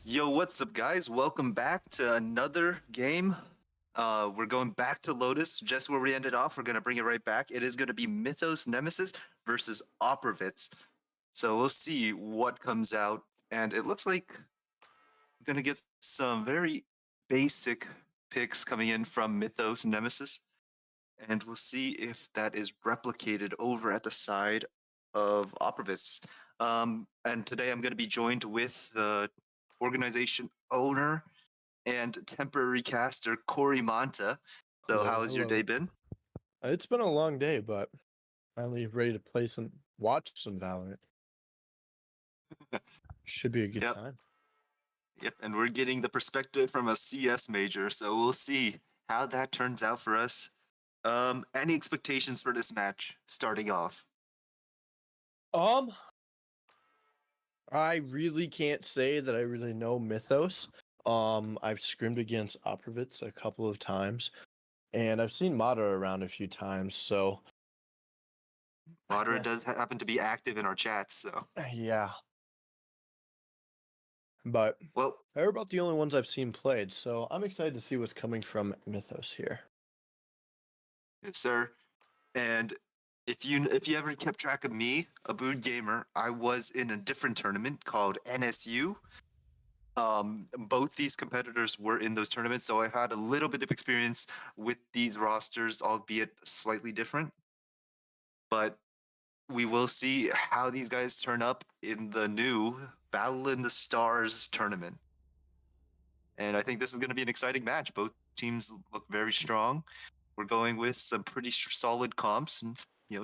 Yo, what's up, guys? Welcome back to another game. We're going back to Lotus, just where we ended off. We're going to bring it right back. It is going to be Mythos Nemesis versus Operavitz. So we'll see what comes out. And it looks like we're going to get some very basic picks coming in from Mythos Nemesis. And we'll see if that is replicated over at the side of Operavitz. And today I'm going to be joined with the organization owner and temporary caster Corey Monta. So, Hello, how has your hello. day been? It's been a long day, but finally ready to watch some Valorant. Should be a good Yep, time. yep. And we're getting the perspective from a CS major, so we'll see how that turns out for us. Any expectations for this match starting off? Um, I really can't say that I really know Mythos. I've scrimmed against Operavitz a couple of times, and I've seen Madara around a few times. So I Madara does guess, happen to be active in our chats, so yeah. But well, they're about the only ones I've seen played. So I'm excited to see what's coming from Mythos here. yes, sir. And if you ever kept track of me, a Bood Gamer, I was in a different tournament called NSU. Both these competitors were in those tournaments, so I had a little bit of experience with these rosters, albeit slightly different. But we will see how these guys turn up in the new Battle in the Stars tournament. And I think this is going to be an exciting match. Both teams look very strong. We're going with some pretty solid comps and,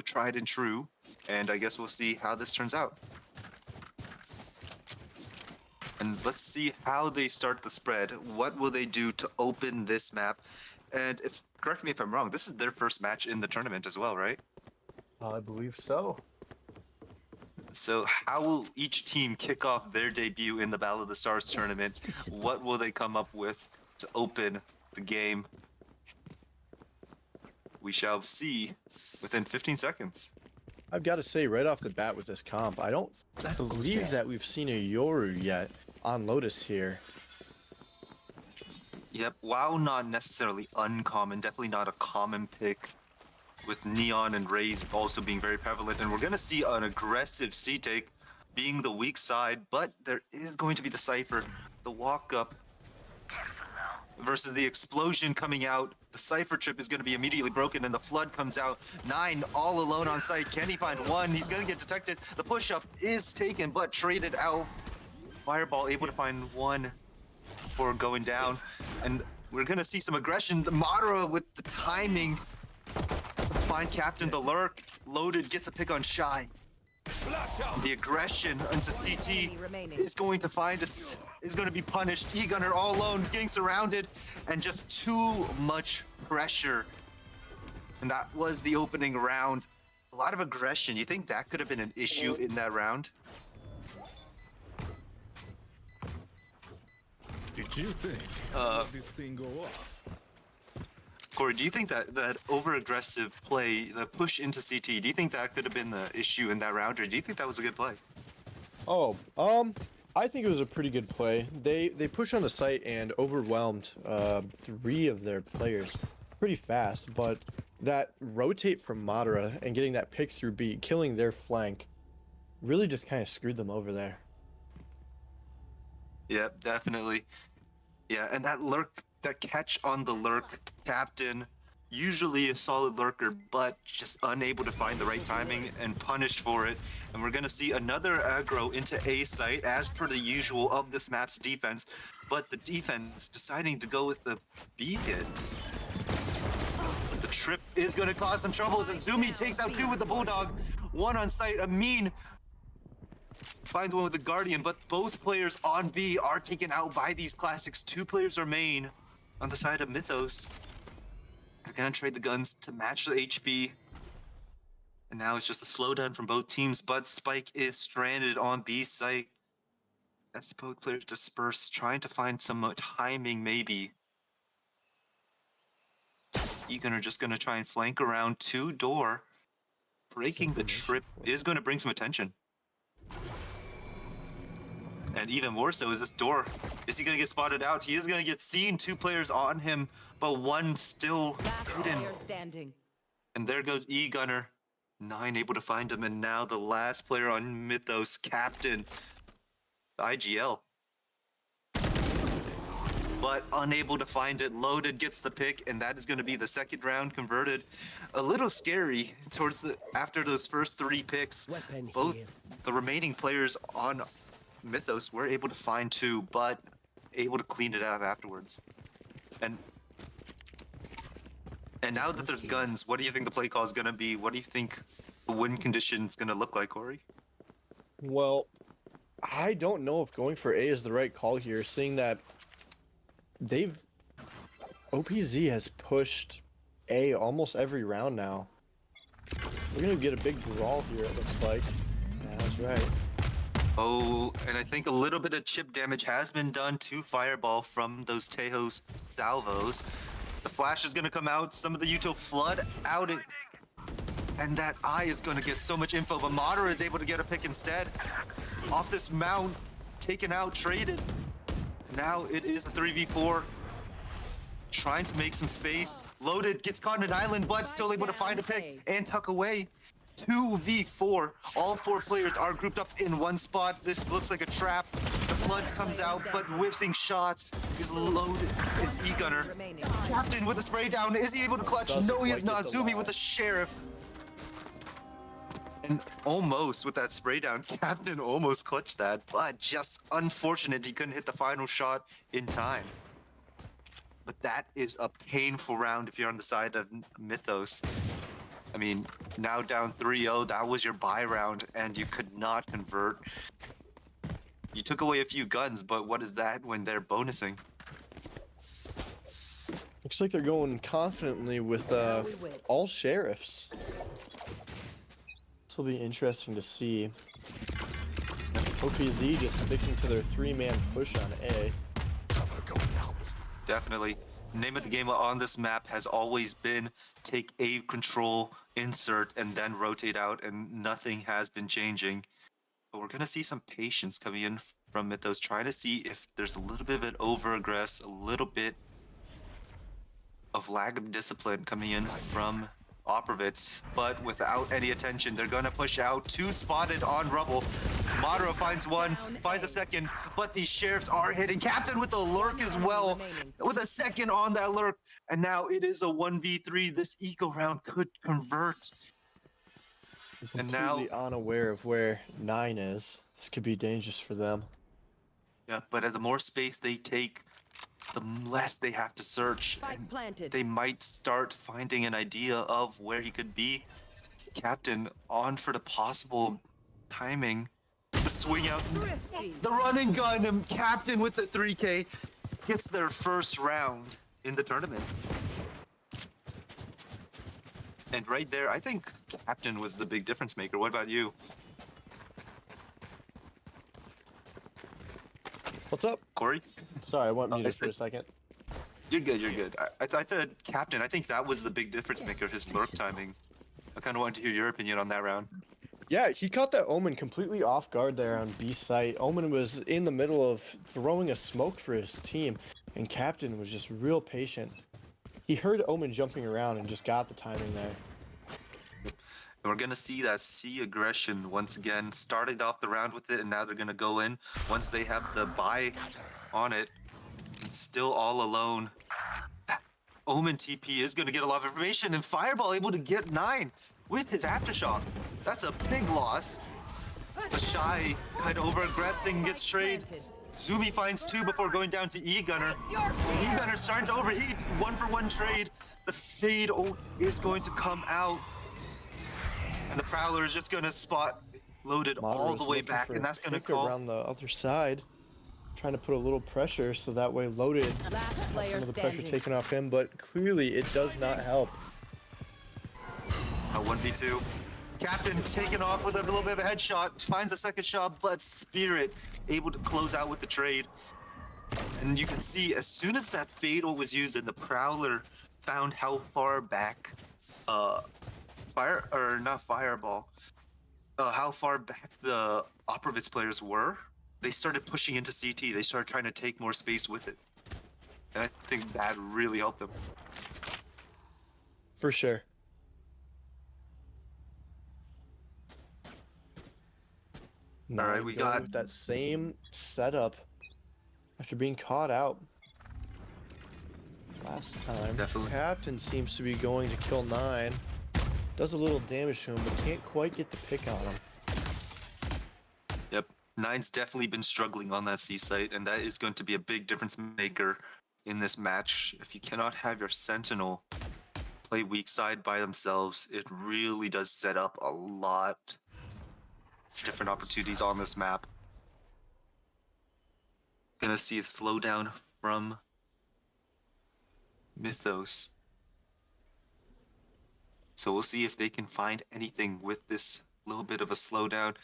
tried and true. And I guess we'll see how this turns out. And let's see how they start the spread. What will they do to open this map? And if correct me if I'm wrong, this is their first match in the tournament as well, right? I believe so. So how will each team kick off their debut in the Battle of the Stars tournament? What will they come up with to open the game? We shall see within 15 seconds. I've got to say, right off the bat with this comp, I don't believe that we've seen a Yoru yet on Lotus here. Yep, while not necessarily uncommon, definitely not a common pick, with Neon and Raze also being very prevalent. And we're going to see an aggressive C-take being the weak side, but there is going to be the Cypher, the walk-up versus the explosion coming out. The Cypher trip is going to be immediately broken, and the Flood comes out. 9 all alone on site. Can he find one? He's going to get detected. The push-up is taken, but traded out. Fireball able to find one before going down. And we're going to see some aggression. The Madara with the timing. Find Captain the Lurk. Loaded, gets a pick on Shy. The aggression into CT is going to find us, is going to be punished. E-Gunner all alone, getting surrounded, and just too much pressure. And that was the opening round. A lot of aggression. You think that could have been an issue in that round? Did you think this thing go off? Corey, do you think that over-aggressive play, the push into CT, do you think that could have been the issue in that round, or do you think that was a good play? Oh, I think it was a pretty good play. They pushed on the site and overwhelmed 3 of their players pretty fast, but that rotate from Madara and getting that pick through B, killing their flank, really just kind of screwed them over there. Yeah, definitely. Yeah, and that lurk, that catch on the lurk, Captain, usually a solid lurker, but just unable to find the right timing and punished for it. And we're going to see another aggro into A site, as per the usual of this map's defense. But the defense deciding to go with the B hit. The trip is going to cause some troubles as Zumi takes out 2 with the Bulldog. 1 on site, Amin finds one with the Guardian, but both players on B are taken out by these classics. 2 players remain on the side of Mythos. They're gonna trade the guns to match the HP. And now it's just a slowdown from both teams, but Spike is stranded on B site. As both players disperse, trying to find some timing maybe. Egan are just gonna try and flank around 2 door. Breaking the trip is gonna bring some attention. And even more so is this door. Is he gonna get spotted out? He is gonna get seen. 2 players on him, but 1 still Last hidden. player standing. And there goes E-Gunner. 9 able to find him, and now the last player on Mythos, Captain. IGL. But unable to find it. Loaded gets the pick, and that is going to be the second round converted. A little scary towards the after those first 3 picks. Both the remaining players on Mythos were able to find 2, but able to clean it out afterwards. And now that there's guns, what do you think the play call is going to be? What do you think the win condition is going to look like, Corey? Well, I don't know if going for A is the right call here, seeing that OPZ has pushed A almost every round now. We're gonna get a big brawl here, it looks like. Yeah, that's right. Oh, and I think a little bit of chip damage has been done to Fireball from those Tejo's salvos. The flash is gonna come out, some of the Util flood out, and that eye is gonna get so much info, but Madara is able to get a pick instead. Off this mount, taken out, traded. Now it is a 3v4. Trying to make some space. Loaded, gets caught in an island, but still able to find a pick and tuck away. 2v4. All 4 players are grouped up in one spot. This looks like a trap. The flood comes out, but whiffing shots is Loaded. Is E-Gunner. Captain with a spray down. Is he able to clutch? No, he is not. Zumi with a sheriff. And almost with that spray down, Captain almost clutched that, but just unfortunate he couldn't hit the final shot in time. But that is a painful round if you're on the side of Mythos. I mean, now down 3-0, that was your bye round, and you could not convert. You took away a few guns, but what is that when they're bonusing? Looks like they're going confidently with all sheriffs. This will be interesting to see. OPZ just sticking to their 3-man push on A. Definitely. Name of the game on this map has always been take A control, insert, and then rotate out, and nothing has been changing. But we're going to see some patience coming in from Mythos, trying to see if there's a little bit of an over-aggress, a little bit of lack of discipline coming in from Operavids, but without any attention, they're gonna push out. 2 spotted on Rubble. Madara finds 1, finds a second, but these sheriffs are hitting. Captain with a lurk as well, with a second on that lurk, and now it is a 1v3. This eco round could convert. And now, Completely unaware of where 9 is. This could be dangerous for them. yeah, but the more space they take, the less they have to search. They might start finding an idea of where he could be. Captain on for the possible timing. The swing out, the run and gun, and Captain with the 3K gets their first round in the tournament. And right there, I think Captain was the big difference maker. What about you? What's up? Corey? Sorry, I went muted for a second. You're good, you're good. I thought Captain, I think that was the big difference maker, his lurk timing. I kind of wanted to hear your opinion on that round. Yeah, he caught that Omen completely off guard there on B site. Omen was in the middle of throwing a smoke for his team, and Captain was just real patient. He heard Omen jumping around and just got the timing there. And we're going to see that C aggression once again. Started off the round with it, and now they're going to go in once they have the buy on it. And still all alone. Omen TP is going to get a lot of information, and Fireball able to get 9 with his Aftershock. That's a big loss. But Shy kind of over-aggressing, gets trade. Zumi finds 2 before going down to E-Gunner. E-Gunner starting to overheat. 1-for-1 trade. The Fade is going to come out. And the Prowler is just going to spot Loaded all the way back, and that's going to call around the other side, trying to put a little pressure so that way Loaded has some of the pressure taken off him, but clearly it does not help. A 1v2. Captain taken off with a little bit of a headshot, finds a second shot, but Spirit able to close out with the trade. And you can see as soon as that Fatal was used and the Prowler found how far back how far back the Operavids players were, they started pushing into CT. They started trying to take more space with it. And I think that really helped them. For sure. All right, Nine we going got with that same setup after being caught out last time. Definitely. Captain seems to be going to kill 9. Does a little damage to him, but can't quite get the pick on him. Yep. Nine's definitely been struggling on that C site, and that is going to be a big difference maker in this match. If you cannot have your Sentinel play weak side by themselves, it really does set up a lot of different opportunities on this map. Gonna see a slowdown from Mythos. So we'll see if they can find anything with this little bit of a slowdown.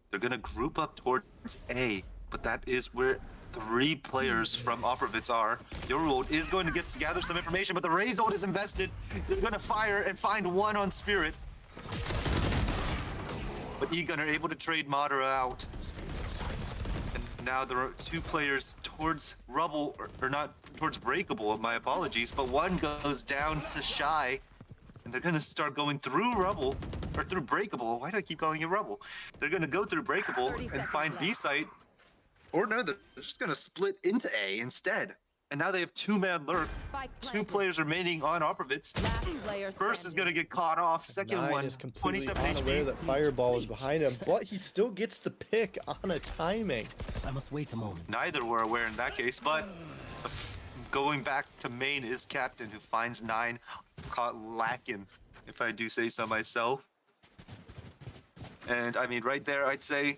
They're going to group up towards A, but that is where 3 players from Operavids are. Your is going to gather some information, but the Raze ult is invested. They're going to fire and find 1 on Spirit. But Egon are able to trade Madara out. And now there are 2 players towards Rubble, or not towards Breakable, my apologies, but one goes down to Shy. And they're going to start going through Rubble, or through Breakable. Why do I keep calling it Rubble? They're going to go through Breakable and find B site. Or no, they're just going to split into A instead. And now they have 2-man lurk. 2 players remaining on Operavids. First is going to get caught off. Second 9 one, is completely 27 unaware HP. that Fireball is behind him, but he still gets the pick on a timing. I must wait a moment. Neither were aware in that case, but going back to main is Captain, who finds 9 caught lacking, if I do say so myself. And I mean, right there, I'd say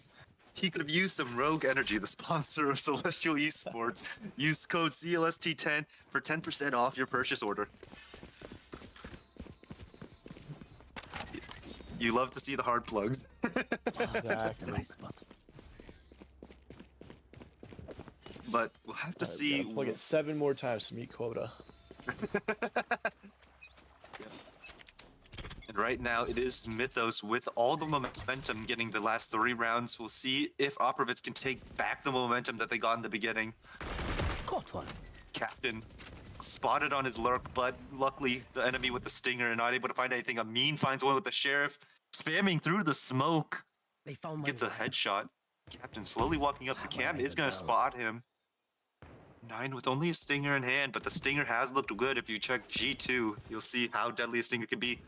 he could have used some Rogue Energy, the sponsor of Celestial Esports. Use code CLST10 for 10% off your purchase order. You love to see the hard plugs. Exactly. Nice spot. But we'll have to see. Plug it 7 more times to meet quota. And right now it is Mythos with all the momentum getting the last 3 rounds. We'll see if Operavids can take back the momentum that they got in the beginning. Caught one. Captain spotted on his lurk, but luckily the enemy with the stinger and not able to find anything. Amin finds one with the sheriff, spamming through the smoke. They found my Gets a headshot. Captain slowly walking up the cam is going to spot him. 9 with only a stinger in hand, but the stinger has looked good. If you check G2, you'll see how deadly a stinger can be.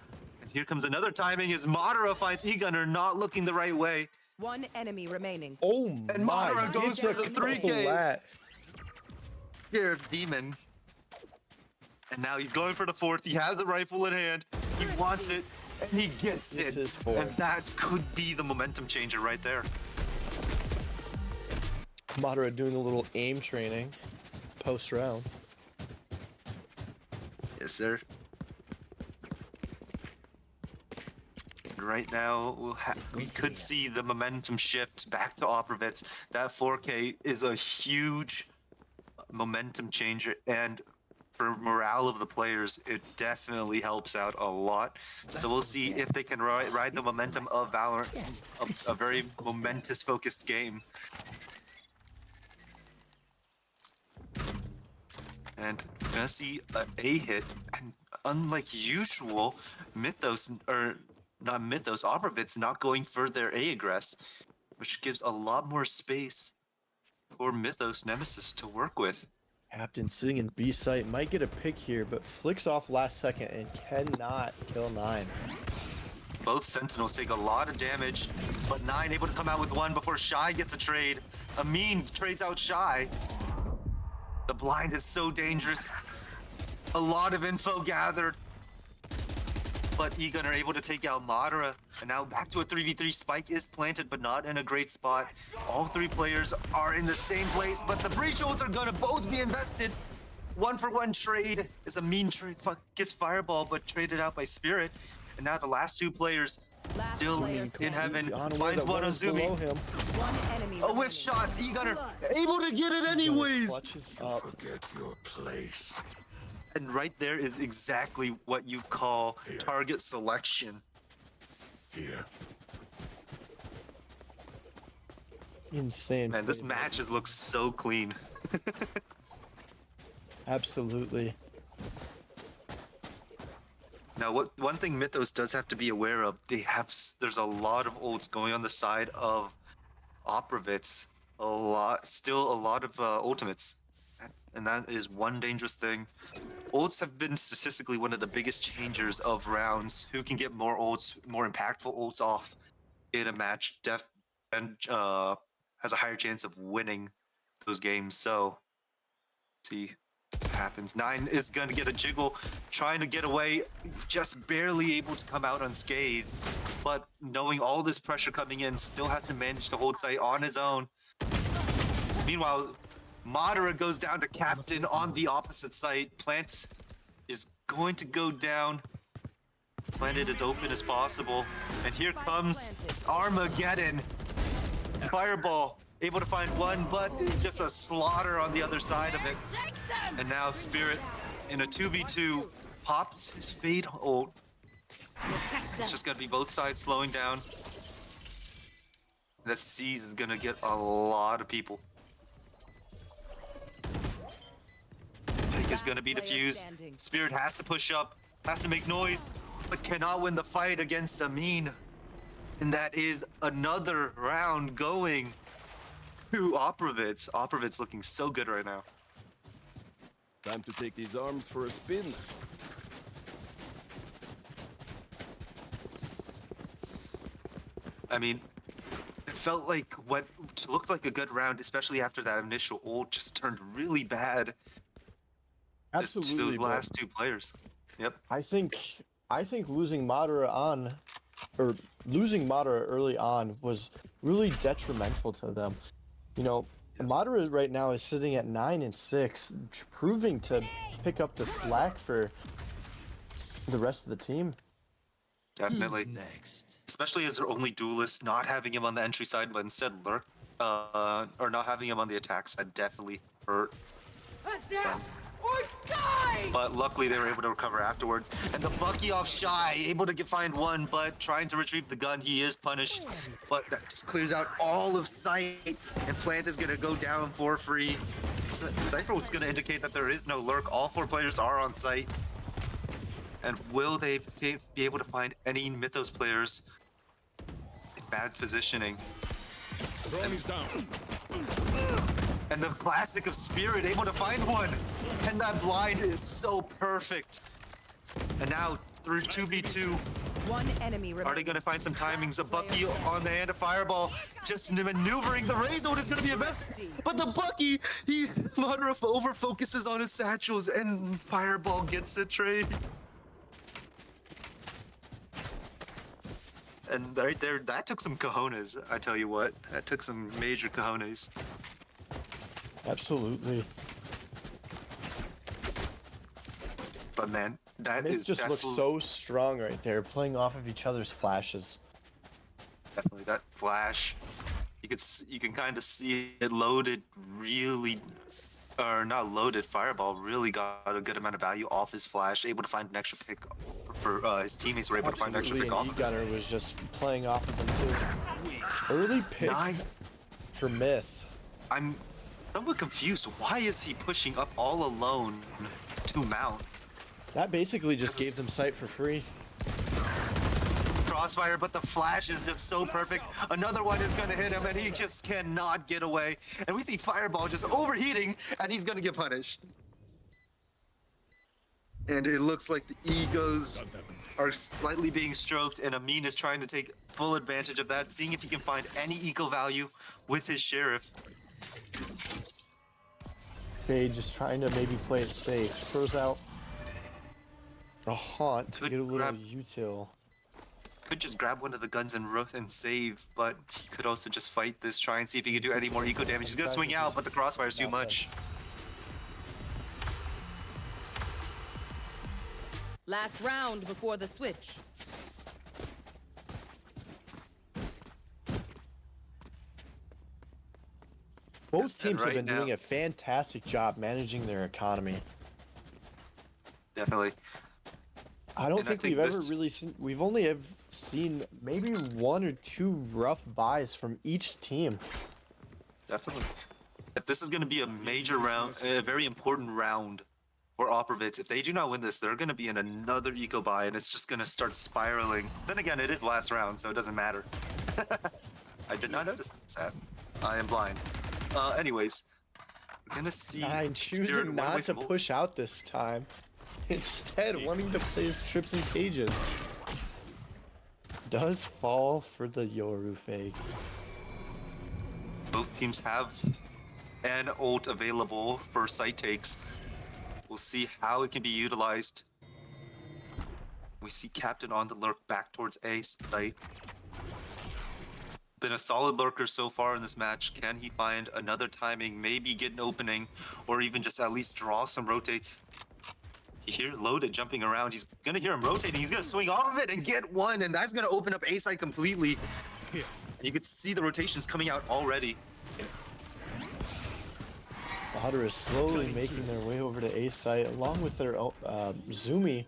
And here comes another timing as Madara finds E-Gunner not looking the right way. 1 enemy remaining. Oh And my, Madara goes gets for a the 3K. collat. Sheriff Demon. And now he's going for the 4th. He has the rifle in hand. He wants it, and he gets It's it. his 4th. And that could be the momentum changer right there. Madara doing a little aim training post round. Yes, sir. Right now, we could see the momentum shift back to Operavids. That 4K is a huge momentum changer, and for morale of the players, it definitely helps out a lot. So we'll see if they can ride the momentum of Valorant, a very momentous focused game. And we're gonna see an A hit, and unlike usual, Mythos, or not Mythos, Operavids not going for their A aggress, which gives a lot more space for Mythos Nemesis to work with. Captain sitting in B site might get a pick here, but flicks off last second and cannot kill 9. Both Sentinels take a lot of damage, but 9 able to come out with 1 before Shy gets a trade. Amin trades out Shy. The blind is so dangerous. A lot of info gathered. But Egon are able to take out Madara. And now back to a 3v3. Spike is planted, but not in a great spot. All 3 players are in the same place, but the breach ults are gonna both be invested. 1-for-1 trade is a mean trade. Gets Fireball, but traded out by Spirit. And now the last 2 players Last still player in standing. heaven. Unaware Finds that one on is below Zumi. him. 1 enemy A whiff shot. Egon are able to get it anyways. Clutches up. Forget your place. And right there is exactly what you call target selection. Here. Insane. Man, this play, match has looked so clean. Absolutely. Now, one thing Mythos does have to be aware of, there's a lot of ults going on the side of Operavits. Still a lot of ultimates. And that is one dangerous thing. Ults have been statistically one of the biggest changers of rounds. Who can get more ults, more impactful ults off in a match, and has a higher chance of winning those games. So, see what happens. Nine is going to get a jiggle, trying to get away, just barely able to come out unscathed. But knowing all this pressure coming in, still has to manage to hold site on his own. Meanwhile, Madara goes down to captain on the opposite site. Plant is going to go down. Planet as open as possible. And here comes Armageddon. Fireball, able to find one, but it's just a slaughter on the other side of it. And now Spirit, in a 2v2, pops his Fade ult. It's just gonna be both sides slowing down. This siege is gonna get a lot of people. Spike is gonna be defused. Spirit has to push up, has to make noise, but cannot win the fight against Amin. And that is another round going to Operavits. Operavits looking so good right now. Time to take these arms for a spin. I mean, it felt like what looked like a good round, especially after that initial ult, just turned really bad. Absolutely. Those but last two players. Yep. I think losing Madara early on was really detrimental to them. You know, Madara right now is sitting at 9 and 6, proving to pick up the slack for the rest of the team. Definitely. Next. Especially as their only duelist, not having him on the entry side, but instead lurk, or not having him on the attack side definitely hurt. Adapt or die! But luckily they were able to recover afterwards. And the Bucky off Shy, able to find one, but trying to retrieve the gun, he is punished. But that just clears out all of sight, and Plant is gonna go down for free. Cypher was gonna indicate that there is no lurk. All 4 players are on site. And will they be able to find any Mythos players in bad positioning? And the classic of Spirit, able to find one. And that blind is so perfect. And now through 2v2, One enemy are they remaining. going to find some timings? A Bucky on the hand of Fireball, just maneuvering. The Razor is going to be a mess. But the Bucky, Madara over focuses on his satchels, and Fireball gets the trade. And right there, that took some cojones, I tell you what. That took some major cojones. Absolutely. But man, that Myth is just looks definitely, so strong right there, playing off of each other's flashes. definitely that flash. You can kind of see it loaded really, or not loaded. Fireball really got a good amount of value off his flash, able to find an extra pick for his teammates were able to find an extra Absolutely, pick and off of it. E-Gunner was just playing off of them too. Early pick 9. for Myth. I'm somewhat confused. Why is he pushing up all alone to mount? That basically just gave them sight for free. Crossfire, but the flash is just so perfect. Another one is going to hit him, and he just cannot get away. And we see Fireball just overheating, and he's going to get punished. And it looks like the egos are slightly being stroked, and Amin is trying to take full advantage of that, seeing if he can find any eco value with his Sheriff. Fade just trying to maybe play it safe. Throws out a haunt to Good get a little grab. util. Could just grab one of the guns and save, but he could also just fight this, try and see if he can do any more eco damage. He's gonna swing out, but the crossfire's too much. Last round before the switch. Both teams have right been doing now- a fantastic job managing their economy. Definitely. I don't And I think think we've ever this- really seen. We've only have seen maybe 1 or 2 rough buys from each team. Definitely. This is going to be a major round, a very important round for Operavids. If they do not win this, they're going to be in another eco buy, and it's just going to start spiraling. Then again, it is last round, so it doesn't matter. I did not notice that. I am blind. Anyways, we're gonna see. Nine Spirit choosing run not away to from push out this time. Instead, wanting to play his trips and cages. Does fall for the Yoru fake. Both teams have an ult available for site takes. We'll see how it can be utilized. We see Captain on the lurk back towards A site. Been a solid lurker so far in this match. Can he find another timing, maybe get an opening, or even just at least draw some rotates? You hear Loaded jumping around. He's gonna hear him rotating. He's gonna swing off of it and get one, and that's gonna open up A side completely. And you can see the rotations coming out already. The Hunter is slowly making their way over to A site along with their Zumi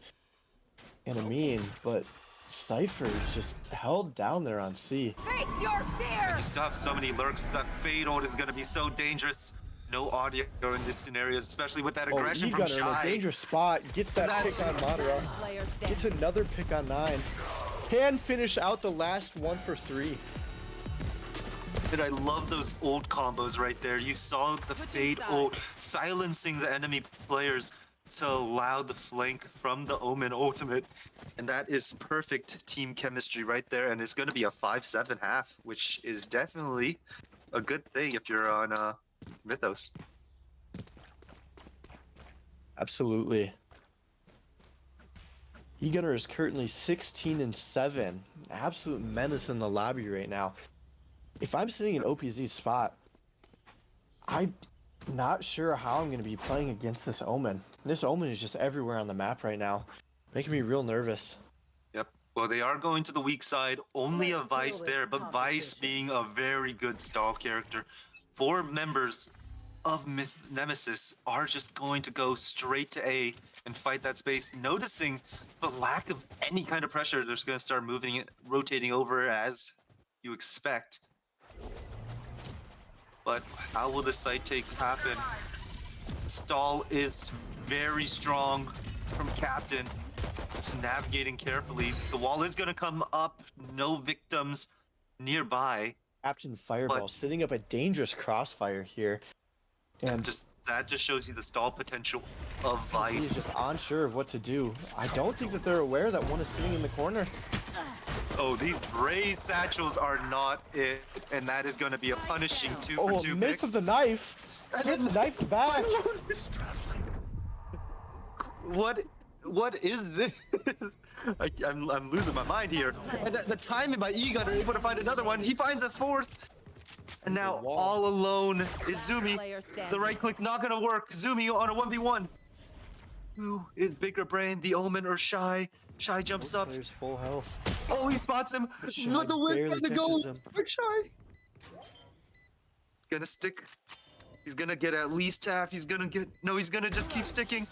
and Amin, but Cypher is just held down there on C. Face your fear! You still have so many lurks. That fade ult is gonna be so dangerous. No audio in this scenario, especially with that aggression from E-Gunner in a Shy. dangerous spot, gets that That's- pick on Madara, Player gets standing. another pick on 9. Can finish out the last one for 3. And I love those ult combos right there. You saw the fade ult silencing the enemy players to allow the flank from the Omen ultimate. And that is perfect team chemistry right there. And it's going to be a 5-7 half, which is definitely a good thing if you're on Mythos. Absolutely. E-Gunner is currently 16-7. Absolute menace in the lobby right now. If I'm sitting in OPZ's spot, I'm not sure how I'm going to be playing against this Omen. This Omen is just everywhere on the map right now, making me real nervous. Yep. Well, they are going to the weak side. Only a Vice there, but Vice being a very good stall character. 4 members of Nemesis are just going to go straight to A and fight that space, noticing the lack of any kind of pressure. They're just going to start moving it, rotating over as you expect. But how will the site take happen? Stall is very strong from Captain. Just navigating carefully. The wall is going to come up. No victims nearby. Captain Fireball But- sitting up a dangerous crossfire here. And That just shows you the stall potential of he's Vice. just unsure of what to do. I don't think that they're aware that one is sitting in the corner. Oh, these Ray satchels are not it, and that is going to be a punishing 2 for Oh, 2 miss pick. of the knife. Gets knifed back. What is this? I'm losing my mind here. And the time in my E-Gunner able to find another one. He finds a 4th. And now wall. all alone is Zumi. Player standing. The right click not gonna work. Zumi on a 1v1. Who is bigger brain, the Omen or Shy? Shy jumps up. Player's full health. Oh, he spots him. Shy Not the whisk barely on the goal. catches him. Quick Shy. He's gonna stick. He's gonna get at least half. He's gonna get. No, he's gonna just keep sticking.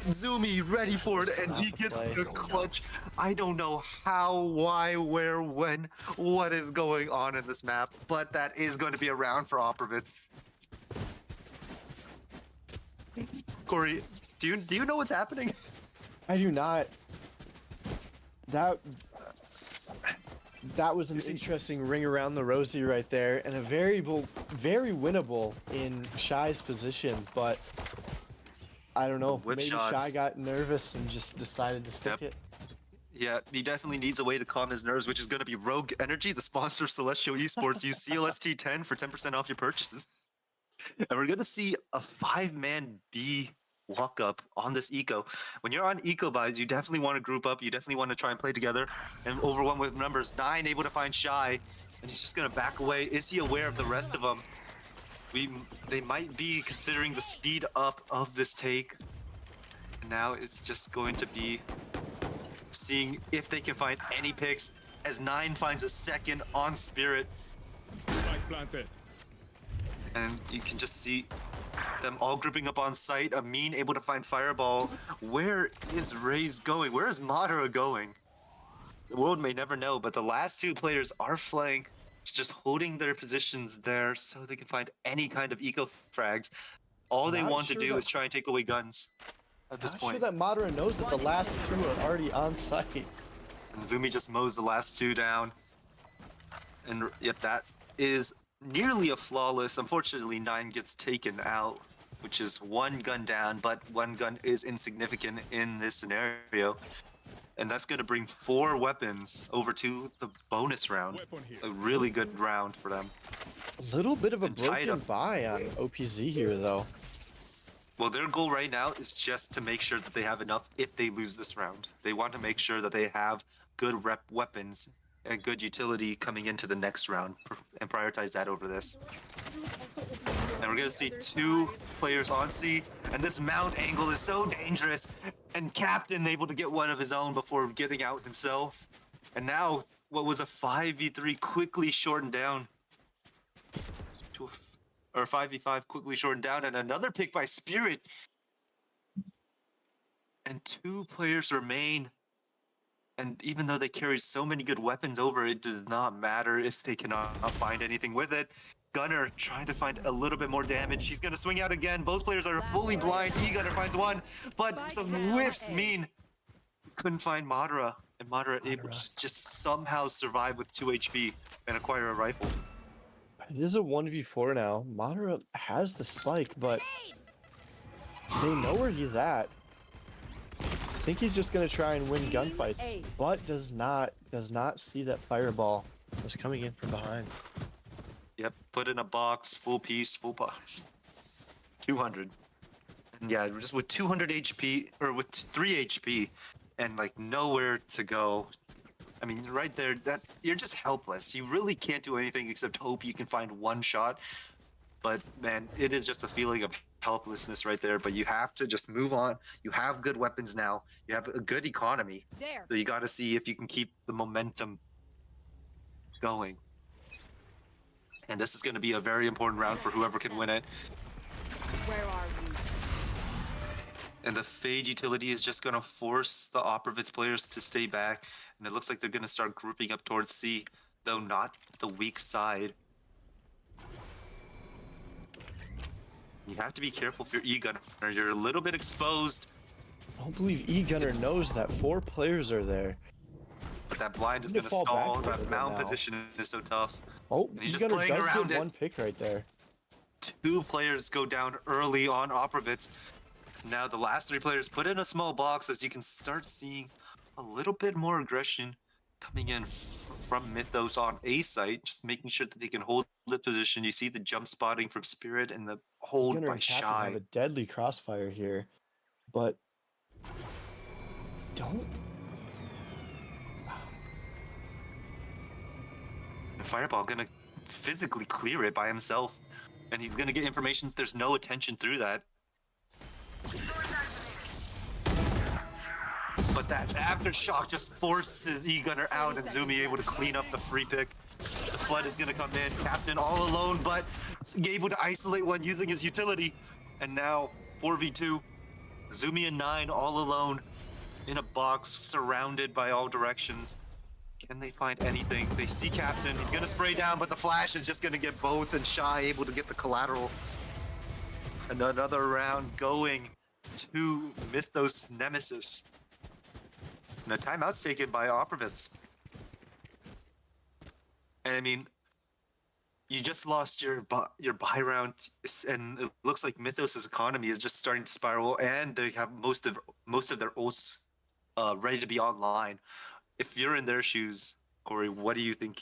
Zumi ready for it, and he gets play. the clutch. I don't know how, why, where, when, what is going on in this map, but that is going to be a round for Operavids. Corey, do you know what's happening? I do not. That was an see- interesting ring around the rosy right there, and a very winnable in Shy's position, but I don't know. Whip Maybe shots. Shy got nervous and just decided to stick Yep. it. Yeah, he definitely needs a way to calm his nerves, which is going to be Rogue Energy, the sponsor of Celestial Esports. Use CLST10 for 10% off your purchases. And we're going to see a 5-man B walk up on this eco. When you're on eco buys, you definitely want to group up. You definitely want to try and play together. And overwhelmed with numbers, 9 able to find Shy, and he's just going to back away. Is he aware of the rest of them? They might be considering the speed up of this take. And now it's just going to be seeing if they can find any picks as 9 finds a second on Spirit. Spike planted. And you can just see them all grouping up on site. Amin able to find Fireball. Where is Raze going? Where is Madara going? The world may never know, but the last 2 players are flank. just holding their positions there so they can find any kind of eco frags. All they Not want to sure do that- is try and take away guns at this Not sure point. that Madara knows that the last two are already on site. And Zumi just mows the last two down. And yep, that is nearly a flawless. Unfortunately, 9 gets taken out, which is one gun down, but one gun is insignificant in this scenario. And that's going to bring 4 weapons over to the bonus round. A really good round for them. A little bit of a And tied broken up. buy on OPZ here, though. Well, their goal right now is just to make sure that they have enough if they lose this round. They want to make sure that they have good weapons and good utility coming into the next round and prioritize that over this. And we're going to see 2 players on C, and this mount angle is so dangerous. And Captain able to get one of his own before getting out himself. And now, what was a 5v3 quickly shortened down to or 5v5 quickly shortened down, and another pick by Spirit. And 2 players remain. And even though they carried so many good weapons over, it does not matter if they cannot find anything with it. Gunner trying to find a little bit more damage. He's going to swing out again. Both players are fully blind. E-Gunner finds one, but some whiffs mean couldn't find Madara. And Madara able to just somehow survive with 2 HP and acquire a rifle. It is a 1v4 now. Madara has the spike, but they know where he's at. I think he's just gonna try and win gunfights, but does not see that fireball was coming in from behind. Yep, put in a box, full piece, full box. 200. And yeah, just with 200 HP, or with 3 HP, and like nowhere to go. I mean, right there, that you're just helpless. You really can't do anything except hope you can find one shot. But man, it is just a feeling of helplessness right there. But you have to just move on. You have good weapons now. You have a good economy. There. So you got to see if you can keep the momentum going. And this is going to be a very important round for whoever can win it. Where are you? And the Fade utility is just going to force the Operavitz players to stay back. And it looks like they're going to start grouping up towards C, though not the weak side. You have to be careful if you're E-Gunner. You're a little bit exposed. I don't believe E-Gunner knows that 4 players are there. But that blind is Need going to to fall back a stall. little That bit mount now. position is so tough. Oh, And he's just E-Gunner playing does around get it. 1 pick right there. 2 players go down early on Operavitz. Now the last 3 players put in a small box as you can start seeing a little bit more aggression coming in from Mythos on A site, just making sure that they can hold the position. You see the jump spotting from Spirit and the hold E-Gunner by and Captain have Shy. a deadly crossfire here, but don't. And Fireball gonna physically clear it by himself, and he's gonna get information that there's no attention through that. But that aftershock just forces E-Gunner out, and Zumi able to clean up the free pick. The flood is gonna come in. Captain all alone, but able to isolate one using his utility. And now 4v2. Zumi and 9 all alone in a box, surrounded by all directions. Can they find anything? They see Captain. He's gonna spray down, but the flash is just gonna get both, and Shy able to get the collateral. And another round going to Mythos Nemesis. And a timeout's taken by Operavitz. And I mean, you just lost your buy round, and it looks like Mythos' economy is just starting to spiral, and they have most of their ults ready to be online. If you're in their shoes, Corey, what do you think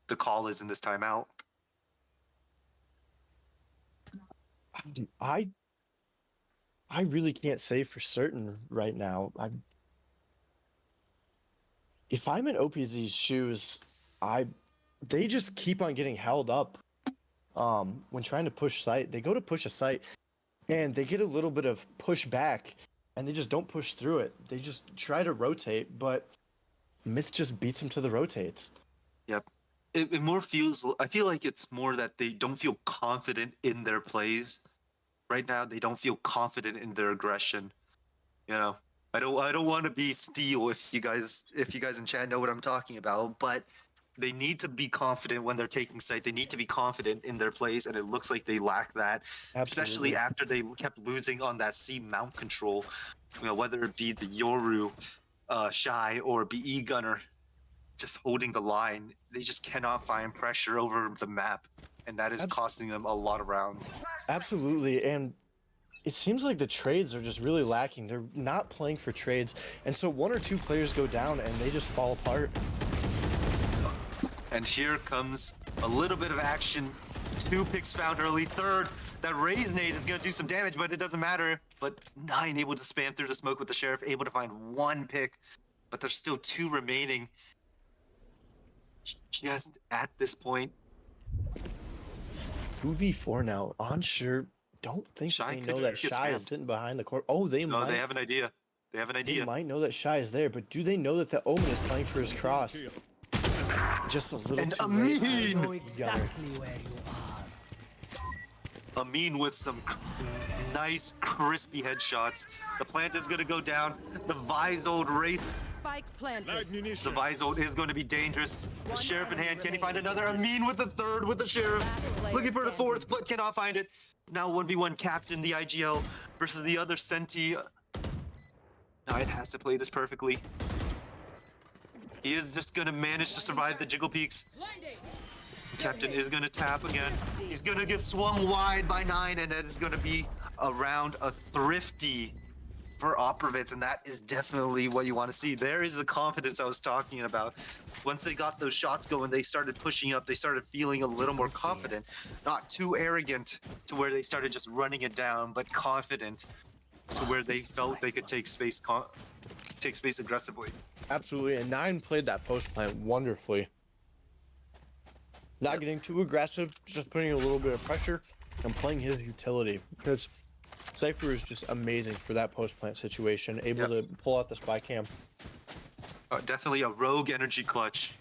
the call is in this timeout? I really can't say for certain right now. If I'm in OPZ's shoes, they just keep on getting held up. When trying to push site, they go to push a site, and they get a little bit of pushback, and they just don't push through it. They just try to rotate, but Myth just beats them to the rotates. Yep. It more feels. I feel like it's more that they don't feel confident in their plays. Right now, they don't feel confident in their aggression. You know, I don't want to be Steel if you guys in chat know what I'm talking about, but they need to be confident when they're taking site. They need to be confident in their plays, and it looks like they lack that, especially Absolutely. after they kept losing on that C mount control. You know, whether it be the Yoru, Shy, or BE Gunner, just holding the line. They just cannot find pressure over the map, and that is Abs- costing them a lot of rounds. Absolutely. And it seems like the trades are just really lacking. They're not playing for trades. And so one or two players go down and they just fall apart. And here comes a little bit of action. 2 picks found early. Third, that Raise nade is going to do some damage, but it doesn't matter. But 9 able to spam through the smoke with the Sheriff, able to find 1 pick. But there's still 2 remaining. Just at this point, 2v4 now. Unsure. Don't think Shy they could know that get Shy is spammed. sitting behind the court. Oh, they No, might. they have an idea. They have an They idea. might know that Shy is there, but do they know that the Omen is playing for his cross? Just a little And too late. I know Amin! exactly where you are. Amin with some nice, crispy headshots. The plant is going to go down. The Visold Wraith. Spike planted. The Visold is going to be dangerous. The One Sheriff in enemy hand. Can he find remaining. another? Amin with the third with the Sheriff. Last player Looking for the standing. 4th, but cannot find it. Now 1v1 Captain, the IGL, versus the other Senti. Now it has to play this perfectly. He is just going to manage to survive the Jiggle Peaks. Captain is going to tap again. He's going to get swung wide by 9, and that is going to be around a thrifty for Oprovitz, and that is definitely what you want to see. There is the confidence I was talking about. Once they got those shots going, they started pushing up. They started feeling a little more confident, not too arrogant to where they started just running it down, but confident to where they felt they could take space aggressively. Absolutely. And 9 played that post plant wonderfully. Not getting too aggressive, just putting a little bit of pressure and playing his utility. Because Cypher is just amazing for that post plant situation, able to pull out the spy cam. Definitely a rogue energy clutch.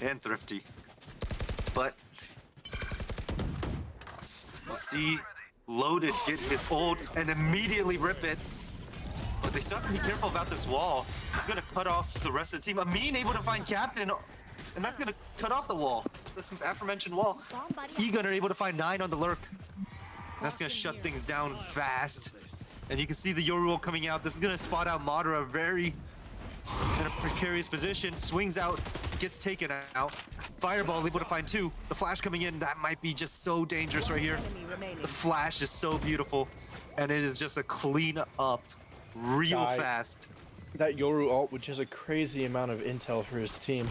And thrifty. But we'll see Loaded get his ult and immediately rip it. But they still have to be careful about this wall. It's going to cut off the rest of the team. Amin able to find Captain, and that's going to cut off the wall. This aforementioned wall. E-Gunner able to find 9 on the lurk. That's going to shut things down fast. And you can see the Yoru ult coming out. This is going to spot out Madara very in a precarious position. Swings out, gets taken out. Fireball able to find 2. The flash coming in, that might be just so dangerous right here. Enemy remaining. The flash is so beautiful. And it is just a clean up real Guy. fast. That Yoru ult, which is a crazy amount of intel for his team.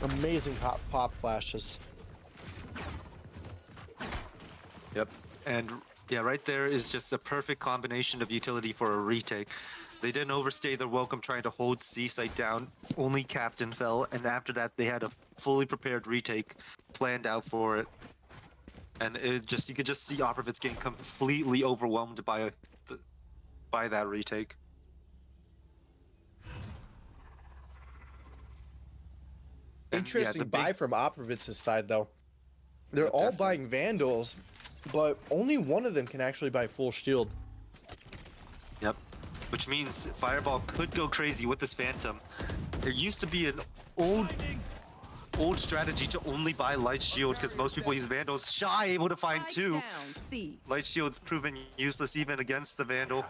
Amazing pop flashes. Yep. And yeah, right there is just a perfect combination of utility for a retake. They didn't overstay their welcome trying to hold C-Site down. Only Captain fell, and after that they had a fully prepared retake planned out for it. And it just, you could just see Oprovitz getting completely overwhelmed by that retake. And, yeah, Interesting the buy big- from Oprovitz's side, though. They're Yeah, all definitely. buying Vandals, but only one of them can actually buy full shield. Yep. Which means Fireball could go crazy with this Phantom. There used to be an old strategy to only buy Light Shield because most people use Vandals. Shy able to find Spike 2. down. C. Light Shield's proven useless even against the Vandal.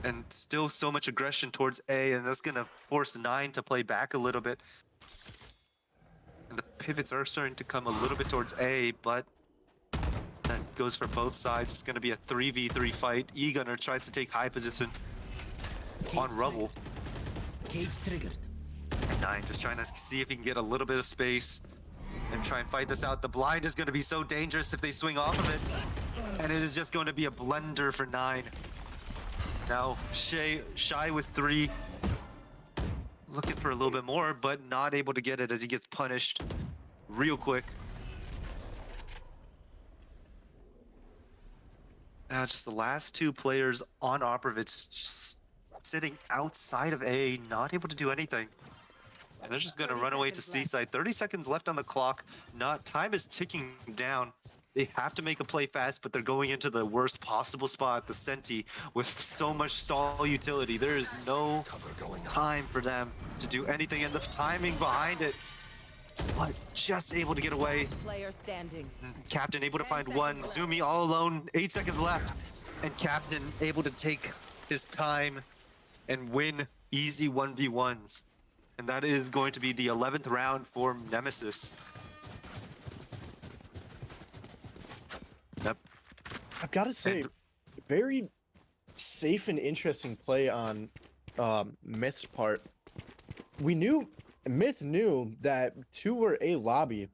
And still so much aggression towards A, and that's gonna force 9 to play back a little bit. And the pivots are starting to come a little bit towards A, but that goes for both sides. It's gonna be a 3v3 fight. E-Gunner tries to take high position on Rubble. Cage triggered. 9 just trying to see if he can get a little bit of space and try and fight this out. The blind is going to be so dangerous if they swing off of it. And it is just going to be a blender for 9. Now, Shy with 3. Looking for a little bit more, but not able to get it as he gets punished real quick. Now, just the last 2 players on Oprovitz just sitting outside of A, not able to do anything. And they're just going to 30 run away to seconds left. C-side. 30 seconds left on the clock. Time is ticking down. They have to make a play fast, but they're going into the worst possible spot, the Senti, with so much stall utility. There is no time for them to do anything, and the timing behind it, but just able to get away. Player standing. Captain able to 10 find one. seconds left. Zumi all alone, 8 seconds left, and Captain able to take his time and win easy 1v1s. And that is going to be the 11th round for Nemesis. Yep. I've got to say, And- very safe and interesting play on Myth's part. Myth knew that 2 were A lobby,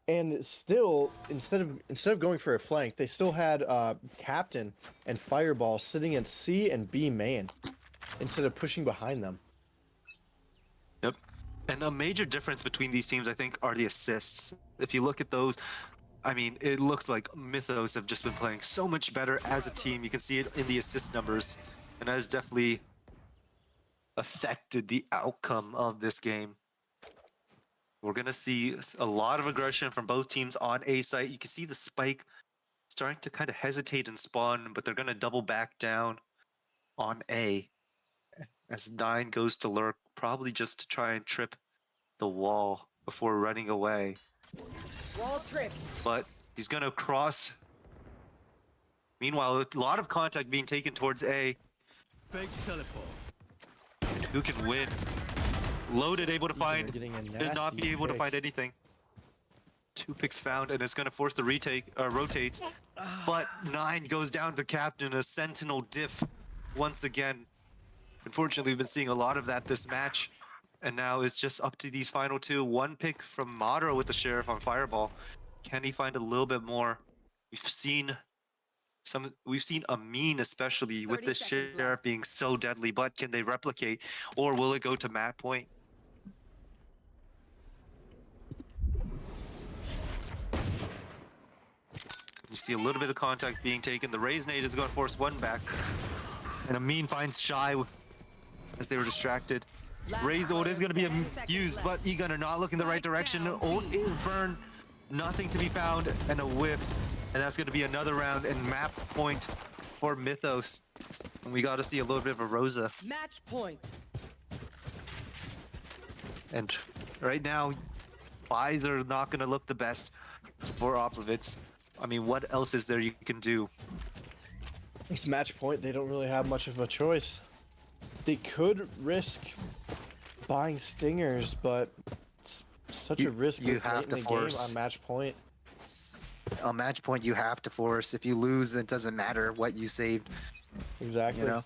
and still instead of going for a flank, they still had Captain and Fireball sitting in C and B main instead of pushing behind them. Yep. And a major difference between these teams, I think, are the assists. If you look at those, I mean, it looks like Mythos have just been playing so much better as a team. You can see it in the assist numbers, and that has definitely affected the outcome of this game. We're going to see a lot of aggression from both teams on A site. You can see the spike starting to kind of hesitate and spawn, but they're going to double back down on A as 9 goes to lurk, probably just to try and trip the wall before running away. Wall trip. But he's going to cross. Meanwhile, a lot of contact being taken towards A. Fake teleport. And who can win? Loaded, able to find, getting a does not nasty be able to pick. find anything. 2 picks found, and it's going to force the rotates. But 9 goes down to Captain, a Sentinel diff once again. Unfortunately, we've been seeing a lot of that this match. And now it's just up to these final 2. 1 pick from Madara with the Sheriff on Fireball. Can he find a little bit more? We've seen Amin, especially with 30 this seconds Sheriff left. being so deadly, but can they replicate? Or will it go to Matt Point? You see a little bit of contact being taken. The Raise Nade is going to force 1 back. And Amin finds Shy as they were distracted. Raise ult is going to be used, but Egun not looking the right direction. Ult is burned. Nothing to be found, and a whiff. And that's going to be another round and map point for Mythos. And we got to see a little bit of a Rosa. Match point. And right now, buys are not going to look the best for Oplovitz. I mean, what else is there you can do? It's match point. They don't really have much of a choice. They could risk buying stingers, but it's such a risk you this have late in to the force. game on match point. On match point, you have to force. If you lose, it doesn't matter what you saved. Exactly. You know?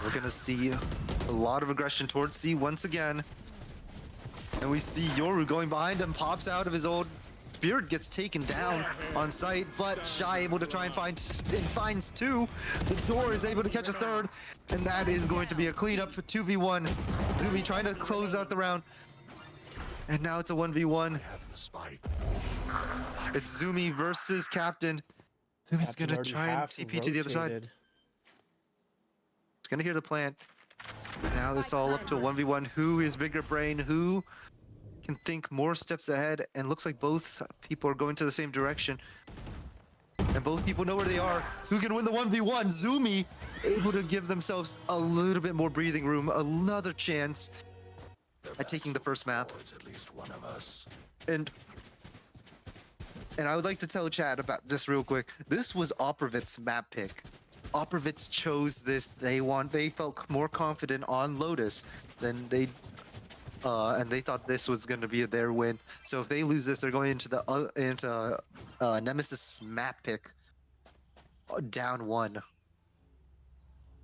We're gonna see a lot of aggression towards C once again. And we see Yoru going behind him, pops out of his old Spirit, gets taken down on site, but Shy able to try and finds 2. The door is able to catch a 3rd, and that is going to be a cleanup for 2v1. Zumi trying to close out the round. And now it's a 1v1. It's Zumi versus Captain. Zumi's Captain gonna already try and half TP to the other side. rotated. It's gonna hear the plant. Now it's all up to a 1v1. Who is bigger brain? Who can think more steps ahead? And looks like both people are going to the same direction. And both people know where they are. Who can win the 1v1? Zumi able to give themselves a little bit more breathing room. Another chance at taking the first map. And I would like to tell chat about this real quick. This was Oprovitz's map pick. Oprovitz chose this. They felt more confident on Lotus than they and they thought this was going to be their win. So if they lose this, they're going into Nemesis map pick down 1,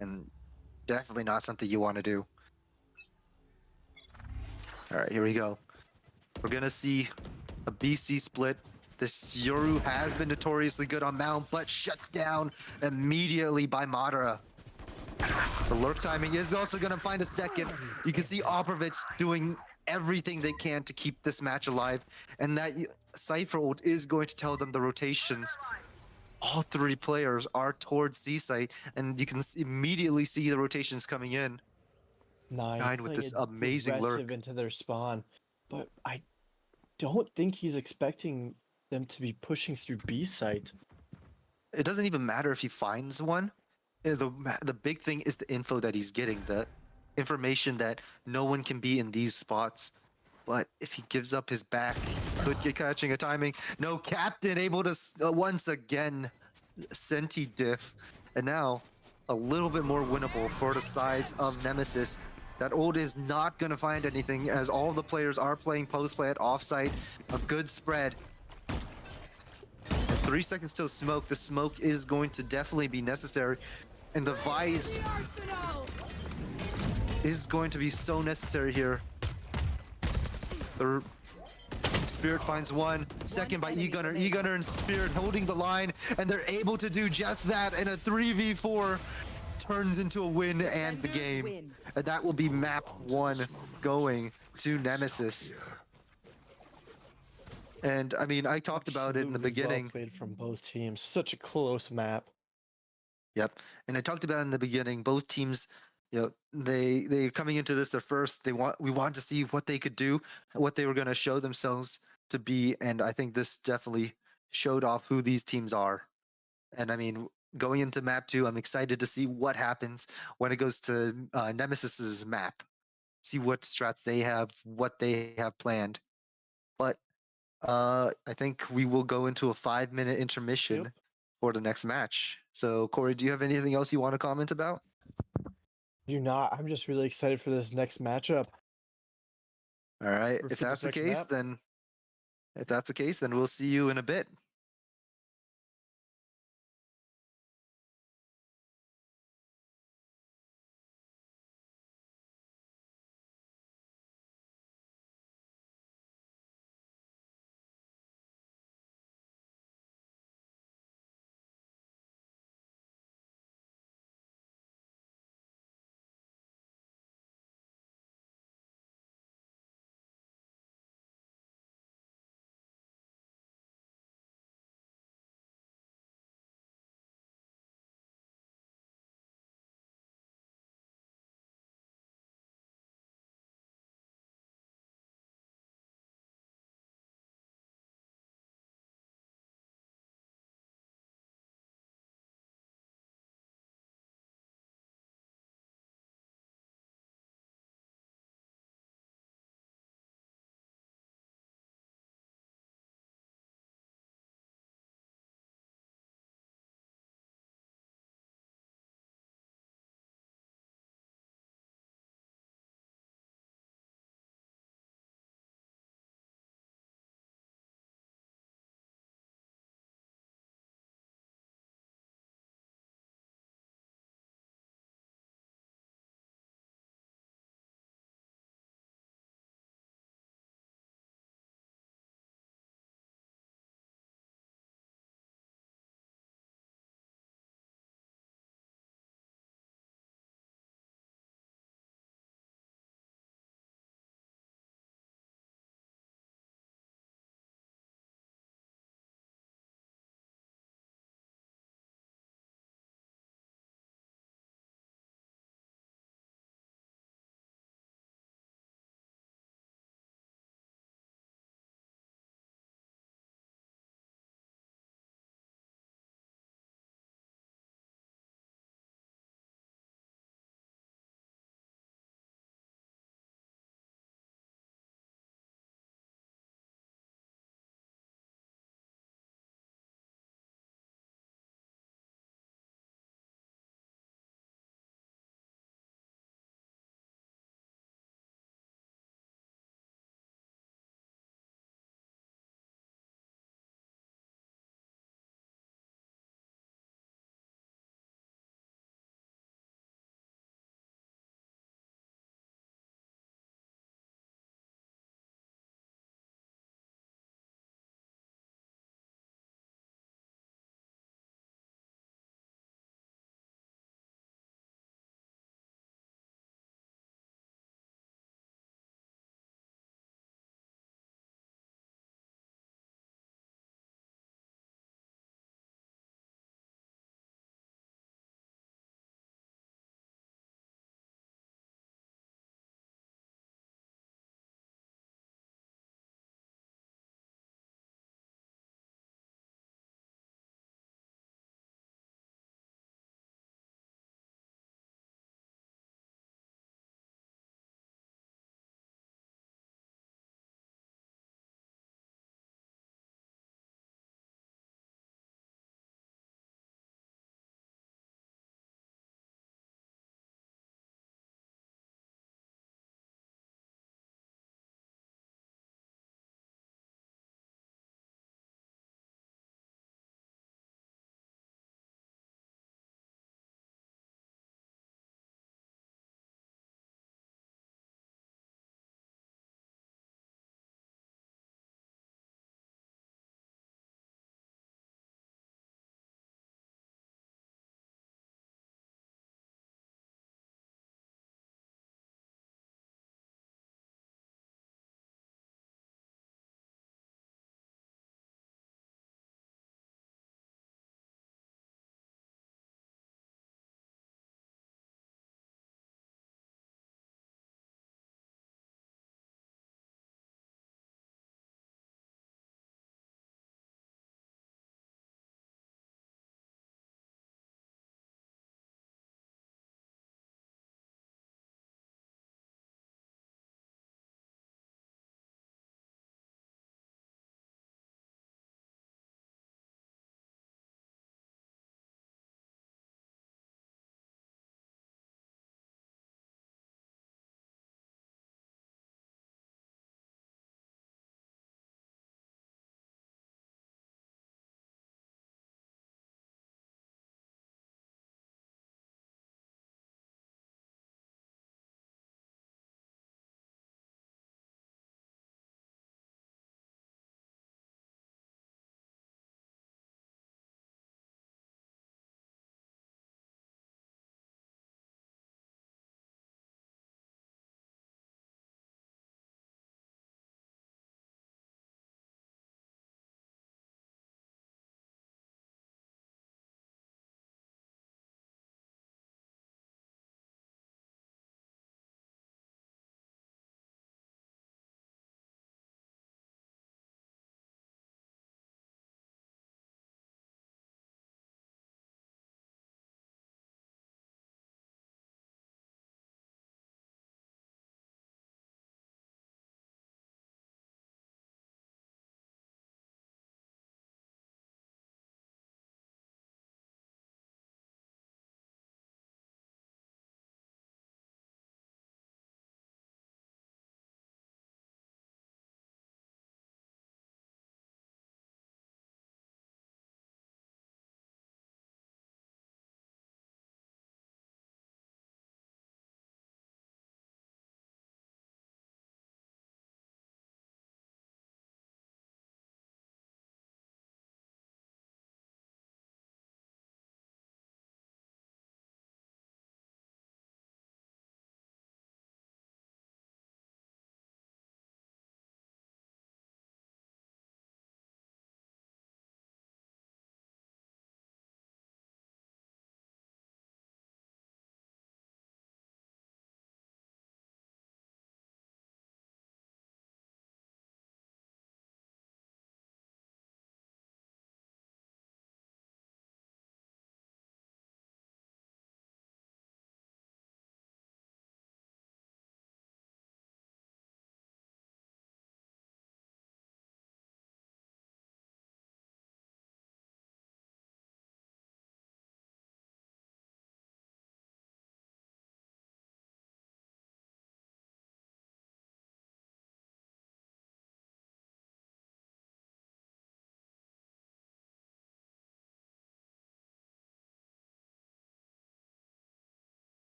and definitely not something you want to do. All right, here we go. We're gonna see a BC split. This Yoru has been notoriously good on Mount, but shuts down immediately by Madara. The lurk timing is also going to find a second. You can see Oprovitz doing everything they can to keep this match alive. And that Cypher ult is going to tell them the rotations. All 3 players are towards C-site, and you can immediately see the rotations coming in. 9 9 with playing this amazing aggressive lurk. into their spawn, but I don't think he's expecting them to be pushing through B site. It doesn't even matter if he finds one. The big thing is the info that he's getting, the information that no one can be in these spots. But if he gives up his back, he could get catching a timing. No, Captain able to once again Senti diff. And now a little bit more winnable for the sides of Nemesis. That ult is not going to find anything as all the players are playing post-play at offsite. A good spread. And 3 seconds till smoke. The smoke is going to definitely be necessary. And the Vise is going to be so necessary here. The Spirit finds one. Second by E-Gunner. E-Gunner and Spirit holding the line. And they're able to do just that. And a 3v4 turns into a win and the game. And that will be map 1 going to Nemesis. And I mean, I talked about it in the Absolutely beginning. well played from both teams. Such a close map. Yep. And I talked about in the beginning, both teams, you know, they're coming into this their first. We want to see what they could do, what they were going to show themselves to be, and I think this definitely showed off who these teams are. And I mean, going into map 2, I'm excited to see what happens when it goes to Nemesis's map. See what strats they have, what they have planned. But I think we will go into a 5-minute intermission Yep. for the next match. So, Corey, do you have anything else you want to comment about? You're not. I'm just really excited for this next matchup. All right. For this next map. If that's the case, then we'll see you in a bit.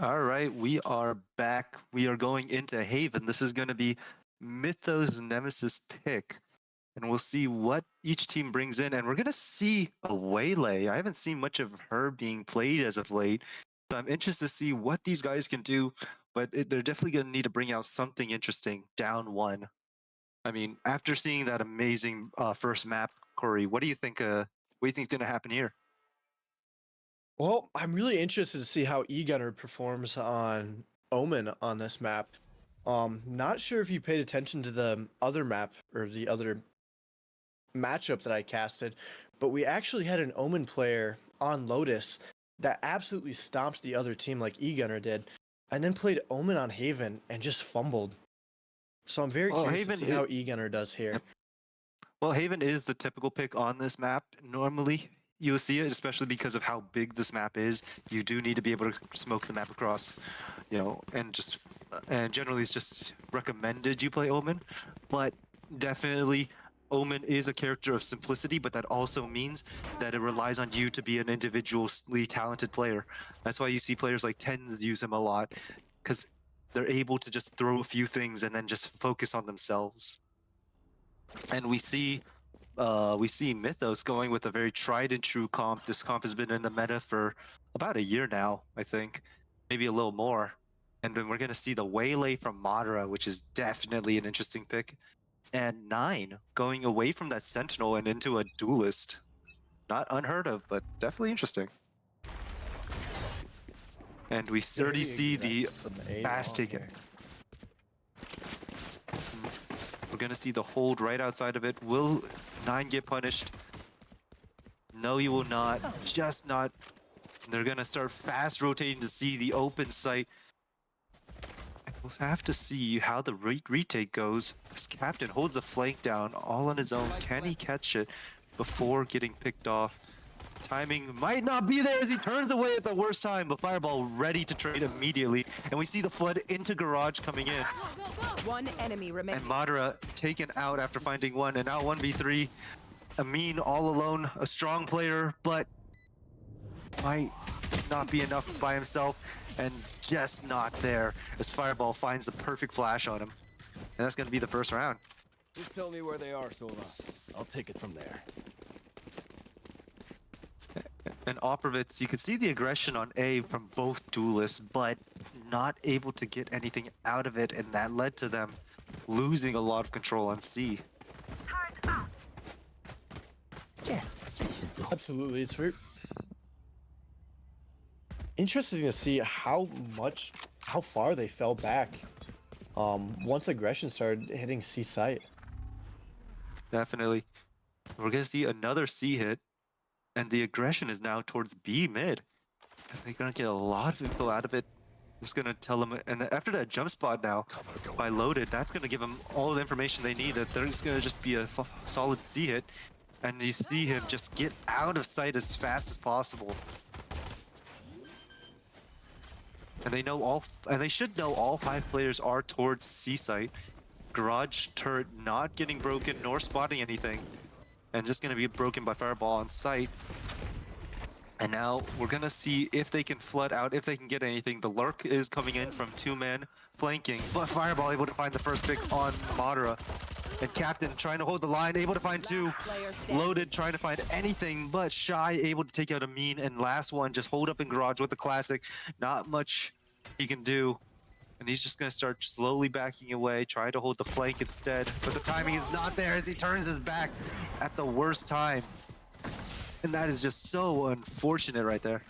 All right, we are back. We are going into Haven. This is going to be Mythos Nemesis pick. And we'll see what each team brings in. And we're going to see a Waylay. I haven't seen much of her being played as of late. So I'm interested to see what these guys can do. But they're definitely going to need to bring out something interesting down one. I mean, after seeing that amazing first map, Corey, what do you think? What do you think is going to happen here? Well, I'm really interested to see how E-Gunner performs on Omen on this map. Not sure if you paid attention to the other map or the other matchup that I casted, but we actually had an Omen player on Lotus that absolutely stomped the other team like E-Gunner did, and then played Omen on Haven and just fumbled. So I'm very curious to see how E-Gunner does here. Well, Haven is the typical pick on this map. Normally, you will see it, especially because of how big this map is. You do need to be able to smoke the map across, and generally it's just recommended you play Omen. But definitely, Omen is a character of simplicity, but that also means that it relies on you to be an individually talented player. That's why you see players like Tens use him a lot, because they're able to just throw a few things and then just focus on themselves. And we see Mythos going with a very tried and true comp. This comp has been in the meta for about a year now, I think, maybe a little more. And then we're gonna see the Waylay from Madara, which is definitely an interesting pick. And 9 going away from that Sentinel and into a duelist. Not unheard of, but definitely interesting. And we already see the fast taking. We're gonna see the hold right outside of it. Will 9 get punished? No, you will not. Just not. They're gonna start fast rotating to see the open site. And we'll have to see how the retake goes. This captain holds the flank down all on his own. Can he catch it before getting picked off? Timing might not be there as he turns away at the worst time, but Fireball ready to trade immediately. And we see the flood into Garage coming in. One enemy remaining. And Madara taken out after finding one, and now 1v3. Amin all alone, a strong player, but might not be enough by himself, and just not there as Fireball finds the perfect flash on him. And that's going to be the first round. Just tell me where they are, Sova. I'll take it from there. And Oprovitz, you could see the aggression on A from both duelists, but not able to get anything out of it, and that led to them losing a lot of control on C. Yes, this should do. Absolutely, it's very interesting to see how far they fell back once aggression started hitting C site. Definitely. We're going to see another C hit, and the aggression is now towards B mid. And they're going to get a lot of info out of it. Just going to tell them, and after that jump spot now by Loaded, that's going to give them all the information they need. That there's going to just be a solid C hit, and you see him just get out of sight as fast as possible. And they know they should know all 5 players are towards C site. Garage turret not getting broken nor spotting anything, and just going to be broken by Fireball on site. And now we're going to see if they can flood out, if they can get anything. The Lurk is coming in from 2 men flanking, but Fireball able to find the first pick on Madara. And Captain trying to hold the line, able to find 2. Loaded trying to find anything, but Shy able to take out Amin. And last one, just hold up in Garage with the classic. Not much he can do. And he's just going to start slowly backing away, trying to hold the flank instead. But the timing is not there as he turns his back at the worst time. And that is just so unfortunate right there.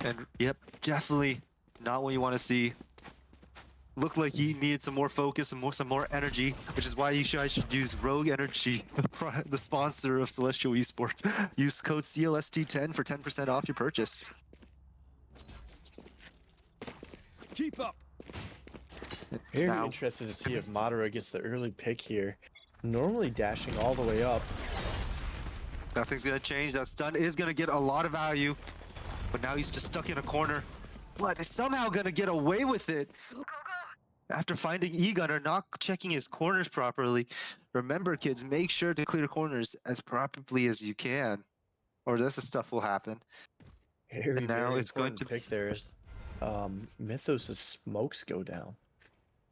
And yep, definitely not what you want to see. Looked like he needed some more focus and some more energy, which is why you guys should use Rogue Energy, the sponsor of Celestial Esports. Use code CLST10 for 10% off your purchase. Keep up. Very Now- interested to see if Madara gets the early pick here. Normally dashing all the way up. Nothing's gonna change. That stun is gonna get a lot of value, but now he's just stuck in a corner. But is somehow gonna get away with it. After finding E-Gunner not checking his corners properly, remember kids, make sure to clear corners as properly as you can, or this stuff will happen. Very, And now very it's going important to, pick there is Mythos' smokes go down.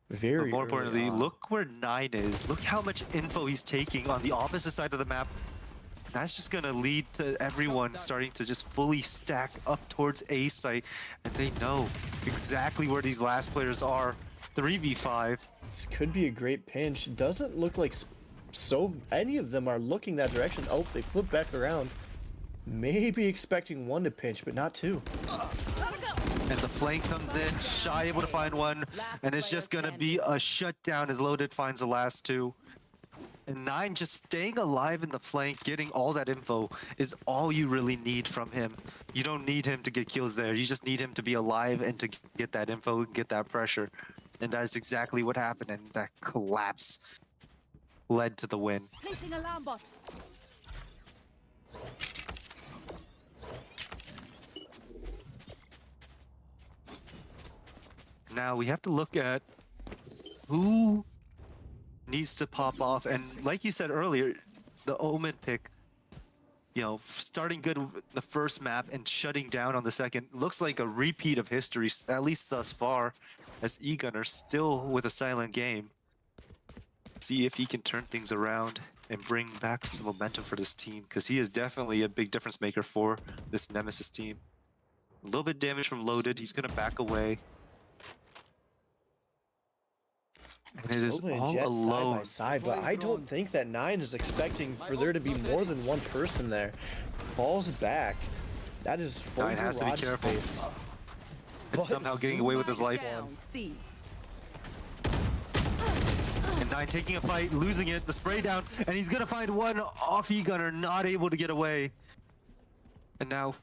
but Very more early importantly, on. look where 9 is. Look how much info he's taking on the opposite side of the map. That's just going to lead to everyone starting to just fully stack up towards A site, and they know exactly where these last players are. 3v5. This could be a great pinch. Doesn't look like so any of them are looking that direction. Oh, they flip back around. Maybe expecting one to pinch, but not two. And the flank comes in, Shy able to find one, Last and it's player just gonna be standing. a shutdown as Loaded finds the last two. And 9 just staying alive in the flank, getting all that info is all you really need from him. You don't need him to get kills there. You just need him to be alive and to get that info and get that pressure. And that's exactly what happened, and that collapse led to the win. Placing alarm bot. Now we have to look at who needs to pop off. And like you said earlier, the Omen pick, you know, starting good with the first map and shutting down on the second, looks like a repeat of history, at least thus far, as E-Gunner still with a silent game. See if he can turn things around and bring back some momentum for this team, because he is definitely a big difference maker for this Nemesis team. A little bit damage from Loaded, he's going to back away. And it is Sova and all Jet side by alone. side, but I don't think that 9 is expecting for there to be more than one person there. Falls back. That is full 9 has to be garage careful. space. And But somehow getting away with his life. Down. C. And 9 taking a fight, losing it, the spray down, and he's gonna find one off E-Gunner, not able to get away. And now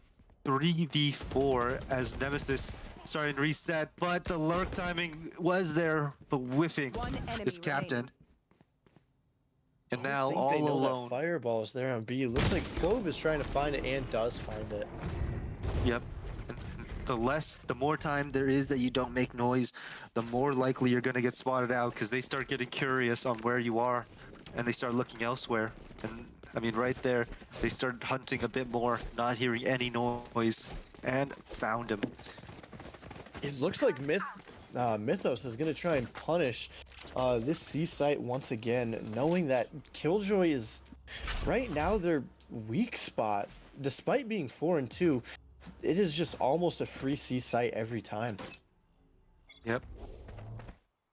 3v4 as Nemesis starting to reset, but the lurk timing was there, but whiffing One enemy his captain. remaining. And I now think they all know alone. that fireball is there on B. Looks like Clove is trying to find it and does find it. Yep. And the more time there is that you don't make noise, the more likely you're gonna get spotted out, because they start getting curious on where you are, and they start looking elsewhere. And I mean, right there, they started hunting a bit more, not hearing any noise, and found him. It looks like Mythos is going to try and punish this C site once again, knowing that Killjoy is right now their weak spot. Despite being 4-2, it is just almost a free C site every time. Yep.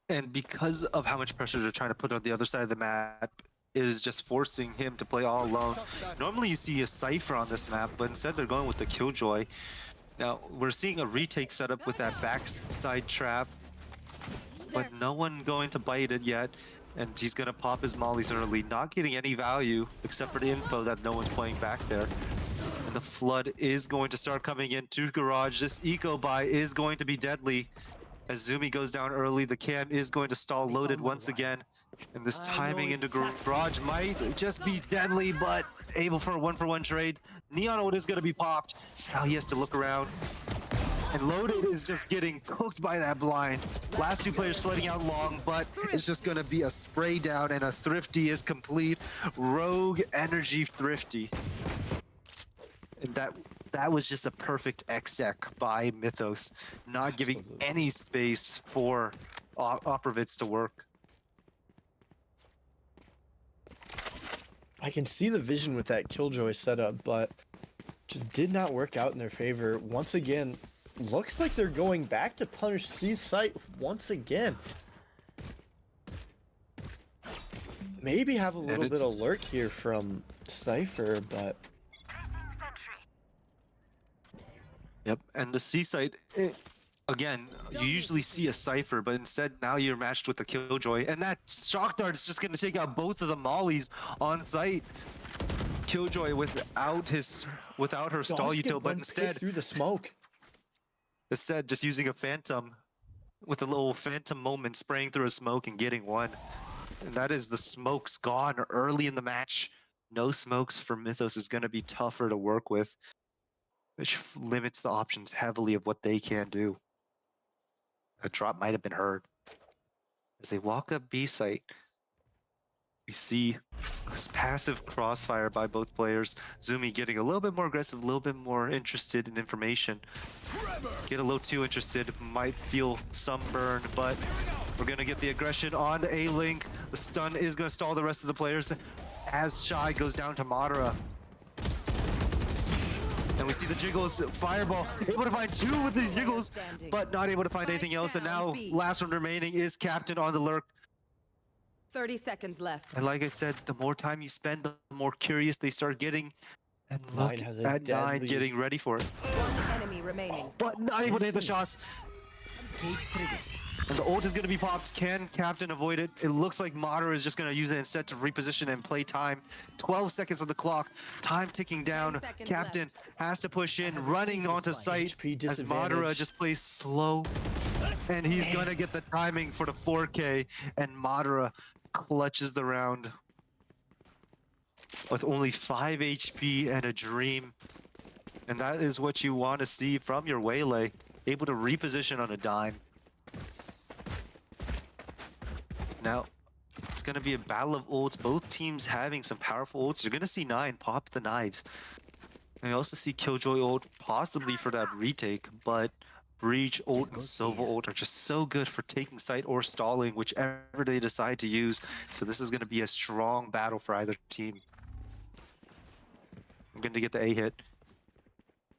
And because of how much pressure they're trying to put on the other side of the map, it is just forcing him to play all alone. Normally you see a Cypher on this map, but instead they're going with the Killjoy. Now, we're seeing a retake setup with that backside trap, but no one going to bite it yet. And he's going to pop his mollies early, not getting any value except for the info that no one's playing back there. And the flood is going to start coming into Garage. This eco buy is going to be deadly. As Zumi goes down early, the cam is going to stall Loaded once again. And this timing into Garage might just be deadly, but able for a 1-for-1 trade. Neon Ode is going to be popped. Now he has to look around. And Loaded is just getting cooked by that blind. Last two players flooding out long, but it's just going to be a spray down, and a Thrifty is complete. Rogue Energy Thrifty. And that was just a perfect exec by Mythos, not giving Absolutely. any space for Operavits to work. I can see the vision with that Killjoy setup, but just did not work out in their favor. Once again, looks like they're going back to punish C site once again. Maybe have a little bit of lurk here from Cypher, but Yep, and the C site, again, you usually see a Cypher, but instead now you're matched with a Killjoy, and that Shock Dart is just going to take out both of the mollies on site. Killjoy without her stall does get util, but one pick instead through the smoke. just using a Phantom with a little Phantom moment, spraying through a smoke and getting one. And that is the smokes gone early in the match. No smokes for Mythos is going to be tougher to work with, which limits the options heavily of what they can do. A drop might have been heard. As they walk up B site, we see this passive crossfire by both players. Zumi getting a little bit more aggressive, a little bit more interested in information. Get a little too interested, might feel some burn, but we're gonna get the aggression on the A-Link. The stun is gonna stall the rest of the players as Shy goes down to Madara. And we see the Jiggles fireball, able to find 2 with these Jiggles, but not able to find anything else. And now last one remaining is Captain on the lurk. 30 seconds left. And like I said, the more time you spend, the more curious they start getting. And look Nine has a at Nine deadly- getting ready for it. One enemy remaining. But not able to hit the This is- shots. Cage trigger. And the ult is going to be popped. Can Captain avoid it? It looks like Madara is just going to use it instead to reposition and play time. 12 seconds on the clock. Time ticking down. 10 seconds Captain has to push in, running onto site HP as Madara disadvantage. just plays slow. And he's going to get the timing for the 4K. And Madara clutches the round with only 5 HP and a dream. And that is what you want to see from your Waylay. Able to reposition on a dime. Now, it's going to be a battle of ults. Both teams having some powerful ults. You're going to see Nine pop the knives. And you also see Killjoy ult possibly for that retake, but Breach ult and Sova ult are just so good for taking site or stalling, whichever they decide to use. So this is going to be a strong battle for either team. I'm going to get the A hit.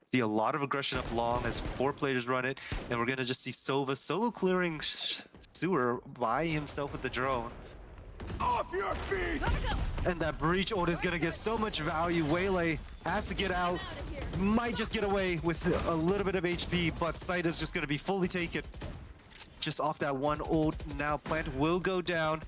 See a lot of aggression up long as 4 players run it, and we're going to just see Sova solo clearing Sewer by himself with the drone. Off your feet! And that Breach ult is going to get so much value. Waylay has to get out. Might just get away with a little bit of HP, but site is just going to be fully taken. Just off that one ult. Now plant will go down.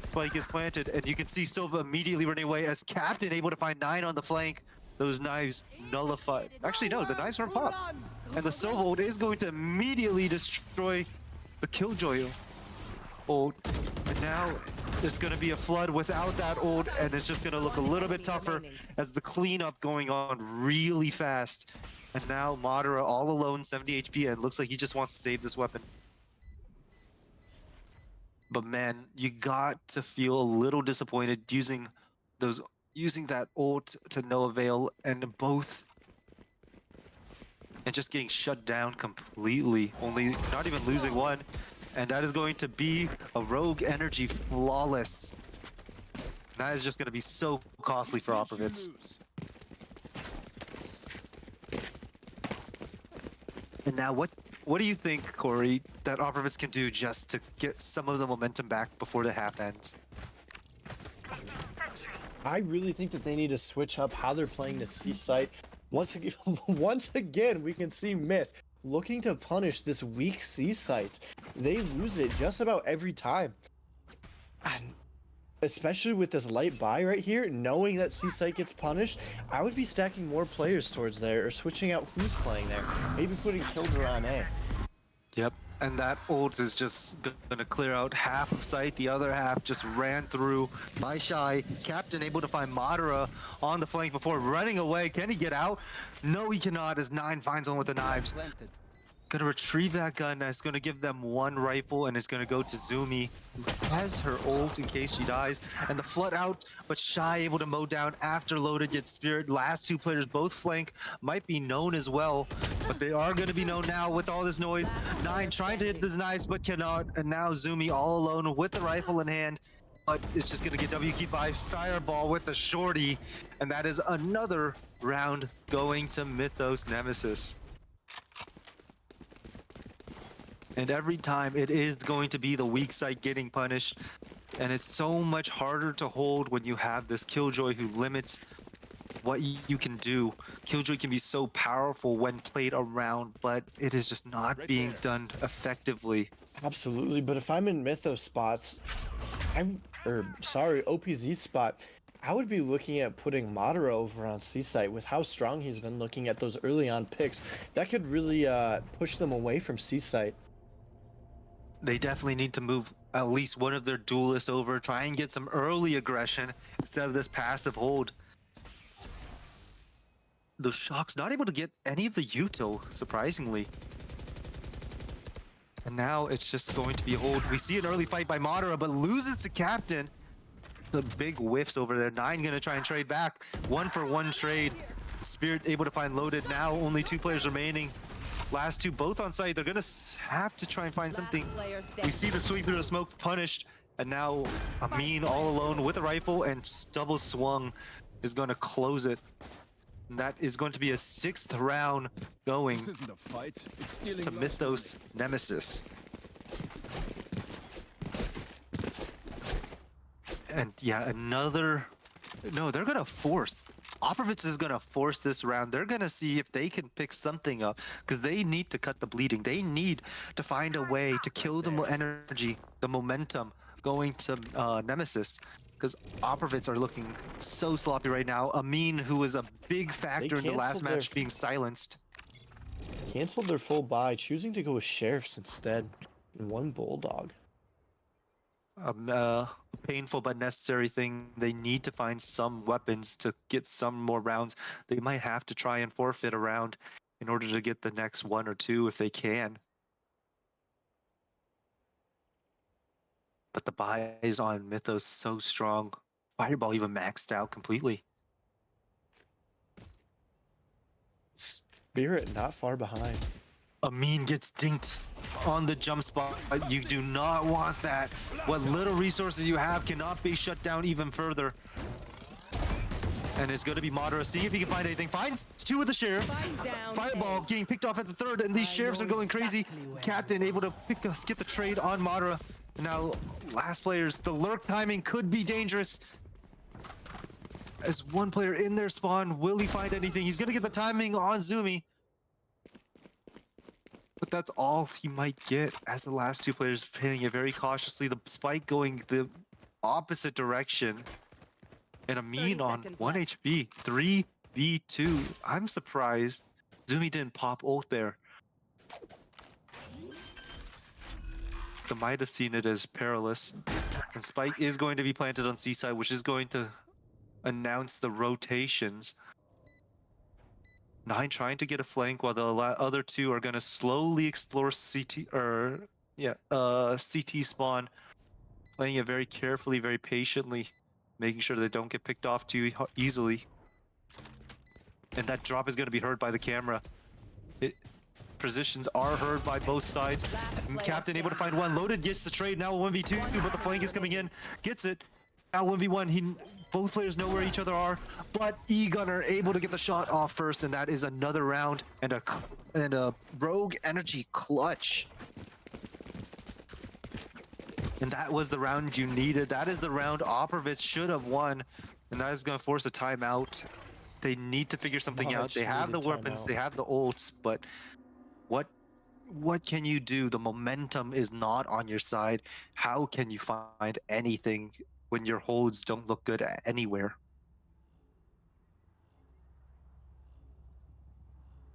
Spike is planted, and you can see Sova immediately running away as Captain able to find 9 on the flank. Those knives nullified. Actually, no, the knives weren't popped. And the Sova ult is going to immediately destroy the Killjoy ult. And now there's going to be a flood without that ult, and it's just going to look a little bit tougher as the cleanup going on really fast. And now Madara all alone, 70 HP, and looks like he just wants to save this weapon. But man, you got to feel a little disappointed using that ult to no avail, and just getting shut down completely, only not even losing one. And that is going to be a Rogue Energy flawless. That is just going to be so costly for Operavids. And now what do you think, Corey, that Operavids can do just to get some of the momentum back before the half ends? I really think that they need to switch up how they're playing the C site. Once again, we can see Myth looking to punish this weak C site. They lose it just about every time. And especially with this light buy right here, knowing that C site gets punished, I would be stacking more players towards there or switching out who's playing there. Maybe putting Killjoy on A. Yep. And that ult is just gonna clear out half of site. The other half just ran through by Shy. Captain able to find Madara on the flank before running away. Can he get out? No, he cannot, as Nine finds him with the knives. Planted. Gonna retrieve that gun. That's gonna give them 1 rifle, and it's gonna go to Zumi, who has her ult in case she dies. And the flood out, but Shy able to mow down after loaded, gets Spirit. Last 2 players, both flank, might be known as well, but they are gonna be known now with all this noise. Nine trying to hit these knives, but cannot. And now Zumi all alone with the rifle in hand, but it's just gonna get W keyed by Fireball with the shorty. And that is another round going to Mythos Nemesis. And every time it is going to be the weak side getting punished. And it's so much harder to hold when you have this Killjoy who limits what you can do. Killjoy can be so powerful when played around, but it is just not being done effectively. Absolutely, but if I'm in Mythos spots, OPZ spot, I would be looking at putting Madara over on C site with how strong he's been looking at those early on picks. That could really push them away from C site. They definitely need to move at least one of their duelists over, try and get some early aggression instead of this passive hold. Those shocks not able to get any of the util, surprisingly. And now it's just going to be hold. We see an early fight by Madara, but loses to Captain. The big whiffs over there. Nine gonna try and trade back. 1-for-1 trade. Spirit able to find loaded. Now only 2 players remaining. Last two both on site. They're gonna have to try and find something. Player We standing. see the sweep through the smoke punished. And now Amin all alone with a rifle and double swung is gonna close it. And that is going to be a 6th round going This isn't a fight. It's stealing to lost Mythos Nemesis. And yeah, another... No, they're gonna force. Oprovitz is gonna force this round. They're gonna see if they can pick something up because they need to cut the bleeding. They need to find a way to kill the energy, the momentum going to Nemesis because Oprovitz are looking so sloppy right now. Amin, who was a big factor in the last canceled their- match, being silenced. Canceled their full buy, choosing to go with sheriffs instead. And one bulldog. A painful but necessary thing. They need to find some weapons to get some more rounds. They might have to try and forfeit a round in order to get the next 1 or 2 if they can. But the buys on Mythos so strong. Fireball even maxed out completely. Spirit not far behind. Amin gets dinked on the jump spot. You do not want that. What little resources you have cannot be shut down even further. And it's going to be Madara. See if he can find anything. Finds 2 with the sheriff. Down Fireball getting picked off at the 3rd, and these sheriffs are going crazy. Captain able to get the trade on Madara. And now, last players, the lurk timing could be dangerous. As one player in their spawn, will he find anything? He's going to get the timing on Zumi. But that's all he might get as the last 2 players playing it very cautiously. The spike going the opposite direction. And Amin on seconds 1 left. HP. 3v2. I'm surprised Zumi didn't pop ult there. They might have seen it as perilous. And spike is going to be planted on Seaside, which is going to announce the rotations. 9 trying to get a flank while the other 2 are going to slowly explore CT CT spawn, playing it very carefully, very patiently, making sure they don't get picked off too easily. And that drop is going to be heard by the camera. Positions are heard by both sides. Captain able to find one. Loaded gets the trade. Now 1v2, but the flank is coming in. Gets it. Now 1v1. Both players know where each other are, but E-Gunner able to get the shot off first, and that is another round and a Rogue Energy clutch. And that was the round you needed. That is the round Oprovitz should have won, and that is going to force a timeout. They need to figure something out. They have the weapons, they have the ults, but what can you do? The momentum is not on your side. How can you find anything when your holds don't look good anywhere?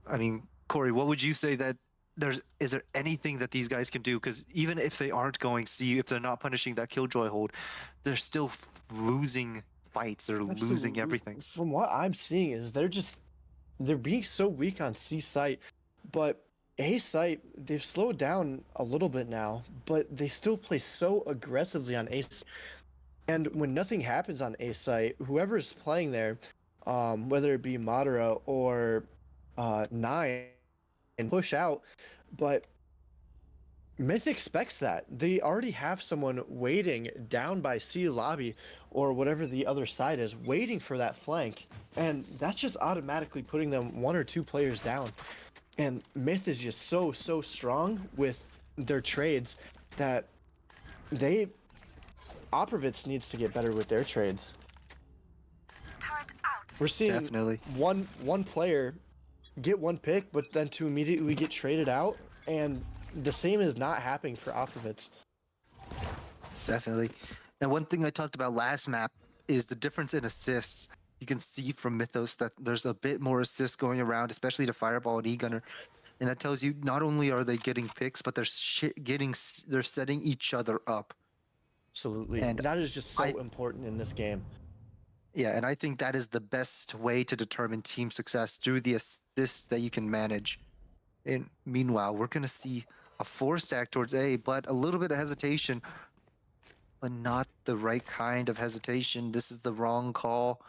I mean, Corey, what would you say that is there anything that these guys can do? Because even if they aren't going C, if they're not punishing that Killjoy hold, they're still losing fights. They're losing Absolutely. everything. From what I'm seeing is they're being so weak on C site, but A site, they've slowed down a little bit now, but they still play so aggressively on A site. And when nothing happens on A site, whoever's playing there, whether it be Madara or Nine, and push out, but Myth expects that. They already have someone waiting down by C lobby or whatever the other side is, waiting for that flank. And that's just automatically putting them 1 or 2 players down. And Myth is just so strong with their trades that Oprovitz needs to get better with their trades. We're seeing Definitely. one player get 1 pick, but then to immediately get traded out, and the same is not happening for Oprovitz. Definitely. And one thing I talked about last map is the difference in assists. You can see from Mythos that there's a bit more assists going around, especially to Fireball and E-Gunner. And that tells you not only are they getting picks, but they're setting each other up. Absolutely. And that is just so important in this game. Yeah, and I think that is the best way to determine team success through the assists that you can manage. And meanwhile, we're going to see a 4-stack towards A, but a little bit of hesitation, but not the right kind of hesitation. This is the wrong call,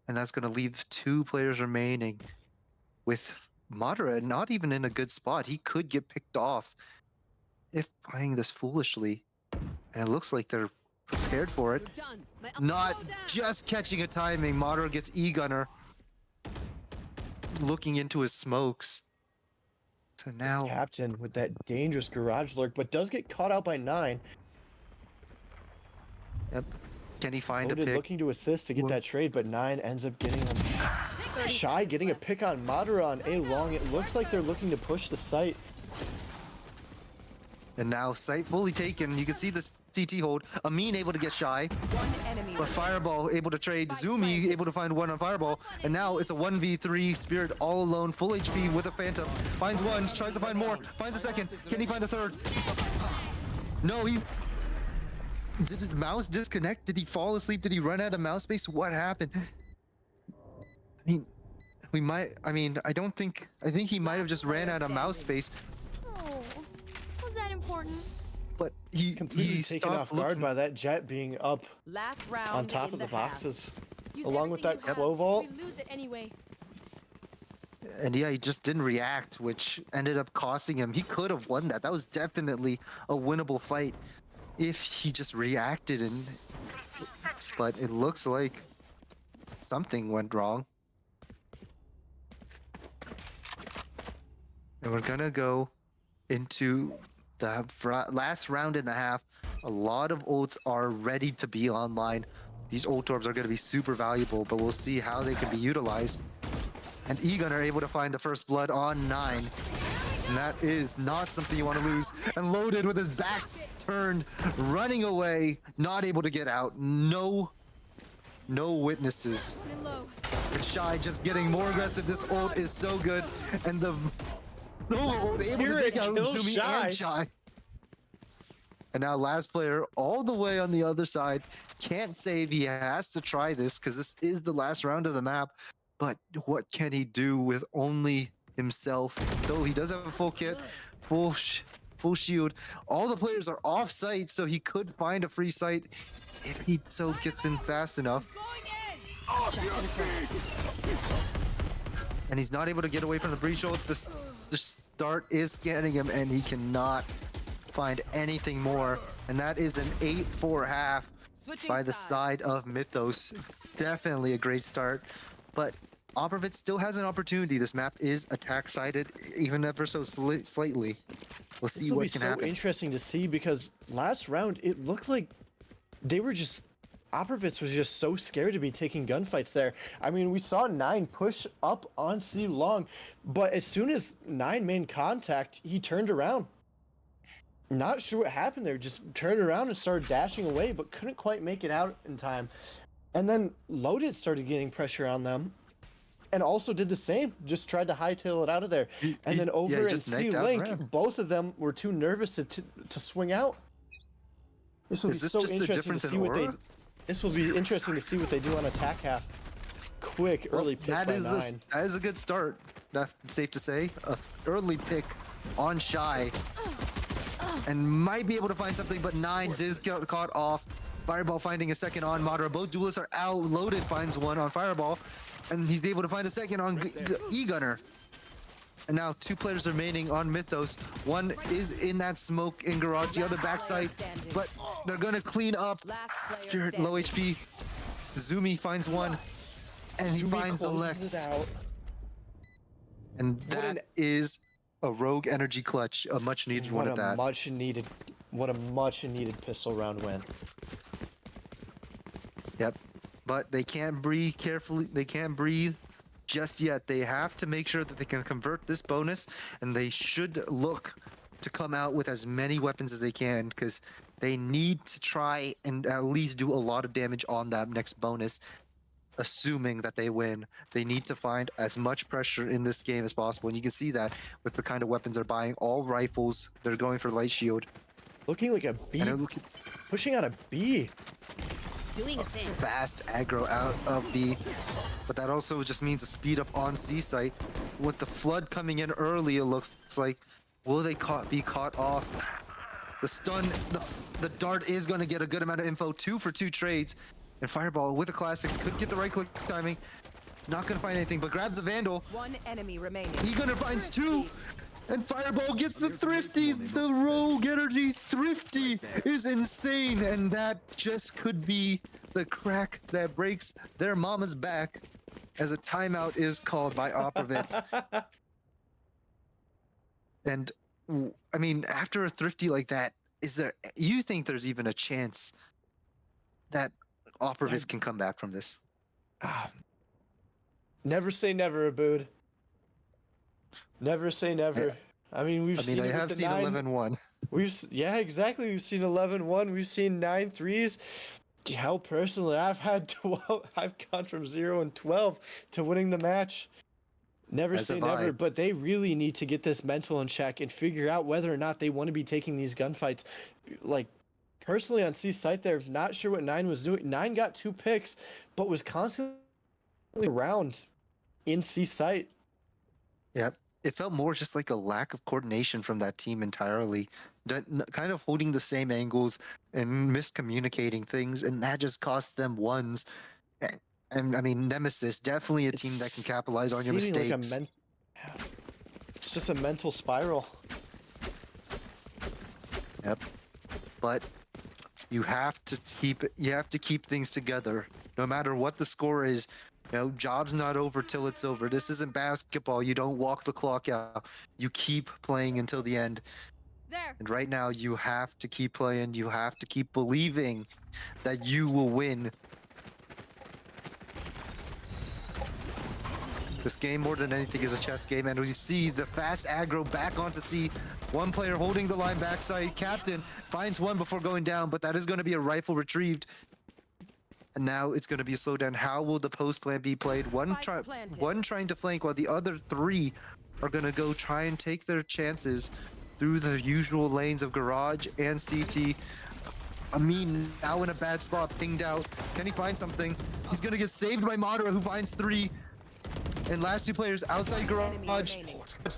and that's going to leave 2 players remaining with Madara not even in a good spot. He could get picked off if playing this foolishly, and it looks like they're prepared for it. Not just catching a timing. Madara gets E-Gunner looking into his smokes. So now Captain with that dangerous garage lurk, but does get caught out by 9. Yep. Can he find a Loaded pick? looking to assist to get that trade, but 9 ends up getting him. Shy getting a pick on Madara on A long. It looks like they're looking to push the site. And now sight fully taken. You can see the CT hold. Amin able to get Shy, One enemy but Fireball able to trade. Zumi able to find one on Fireball. And now it's a 1v3. Spirit all alone, full HP with a Phantom. Finds one, tries to find more, finds a second. Can he find a third? No, he... Did his mouse disconnect? Did he fall asleep? Did he run out of mouse space? What happened? I mean, we might... I mean, I think he might have just ran out of mouse space. Oh, was that important? But He's completely taken off guard looking. by that Jet being up Last round on top in of the half. boxes. Use Along with everything that you Clo have. Vault. We lose it anyway. And yeah, he just didn't react, which ended up costing him. He could have won that. That was definitely a winnable fight if he just reacted. But it looks like something went wrong. And we're gonna go into the last round and a half. A lot of ults are ready to be online. These ult orbs are gonna be super valuable, but we'll see how they can be utilized. And Egon are able to find the first blood on 9. And that is not something you want to lose. And Loaded with his back turned, running away, not able to get out. No witnesses. Running low. And Shy just getting more aggressive. This ult is so good. And the ult is able to take out Spirit kills Uzumi Shy. and Shy. And now last player all the way on the other side. Can't save. He has to try this because this is the last round of the map. But what can he do with only himself? Though he does have a full kit, full shield. All the players are off site, so he could find a free site if he so gets in fast enough. And he's not able to get away from the breach ult. The start is scanning him, and he cannot find anything more. And that is an 8-4 half Switching by the sides. side of Mythos. Definitely a great start. But Operavid still has an opportunity. This map is attack-sided, even ever so slightly. We'll see This will be what can so happen. interesting to see because last round it looked like they were just Operavids was just so scared to be taking gunfights there. I mean, we saw 9 push up on C long, but as soon as 9 made contact, he turned around. Not sure what happened there. Just turned around and started dashing away, but couldn't quite make it out in time. And then Loaded started getting pressure on them. And also did the same. Just tried to hightail it out of there. And then he over in just C knifed out Link, Ram. both of them were too nervous to swing out. This will Is be this so just a interesting to difference in see what they. aura? This will be interesting to see what they do on attack half. Quick early pick That by is 9. that is a good start. That's safe to say. A early pick on Shy. And might be able to find something, but 9 does get caught off. Fireball finding a second on Madara. Both duelists are out. Loaded finds one on Fireball. And he's able to find a second on E-Gunner. And now 2 players remaining on Mythos. One is in that smoke in garage, the other backside. But they're gonna clean up. Last player Spirit low HP. Zumi finds one. And he Zumi finds the closes Lex. it out. And What an- that is a rogue energy clutch. A much needed one What at a that. much needed pistol round win. Yep. But they can't breathe carefully. They can't breathe just yet. They have to make sure that they can convert this bonus, and they should look to come out with as many weapons as they can, because they need to try and at least do a lot of damage on that next bonus, assuming that they win. They need to find as much pressure in this game as possible, and you can see that with the kind of weapons they're buying. All rifles. They're going for light shield. Looking like a B. And it look Pushing out a B. Doing a thing. fast aggro out of B, but that also just means a speed up on C site. With the flood coming in early, it looks like Will they be caught off? The stun, the dart is going to get a good amount of info. 2 for 2 trades. And Fireball with a classic could get the right click timing. Not going to find anything, but grabs the Vandal. One enemy remaining. Egunner finds 2. And Fireball gets the Thrifty. The Rogue Energy Thrifty is insane. And that just could be the crack that breaks their mama's back as a timeout is called by Oprovitz. And I mean, after a Thrifty like that, you think there's even a chance that Oprovitz can come back from this? Never say never, Abood. Never say never. I mean, I have seen 11-1. Yeah, exactly. We've seen 11-1. We've seen 9 threes. Hell, personally, I've had 12. I've gone from 0 and 12 to winning the match. Never say never, but they really need to get this mental in check and figure out whether or not they want to be taking these gunfights. Like, personally on C site, they're not sure what 9 was doing. 9 got 2 picks, but was constantly around in C site. Yep. It felt more just like a lack of coordination from that team entirely. Kind of holding the same angles and miscommunicating things, and that just cost them ones. And I mean, Nemesis, definitely a team that can capitalize on your mistakes. Like it's just a mental spiral. Yep. But you have to keep things together, no matter what the score is. You know, job's not over till it's over. This isn't basketball. You don't walk the clock out. You keep playing until the end. There. And right now, you have to keep playing. You have to keep believing that you will win. This game, more than anything, is a chess game. And we see the fast aggro back onto C. One player holding the line backside. Captain finds one before going down, but that is going to be a rifle retrieved. And now it's going to be a slowdown. How will the post plan be played? One trying to flank, while the other 3 are going to go try and take their chances through the usual lanes of Garage and CT. Amin now in a bad spot, pinged out. Can he find something? He's going to get saved by Madara, who finds 3. And last 2 players outside Garage.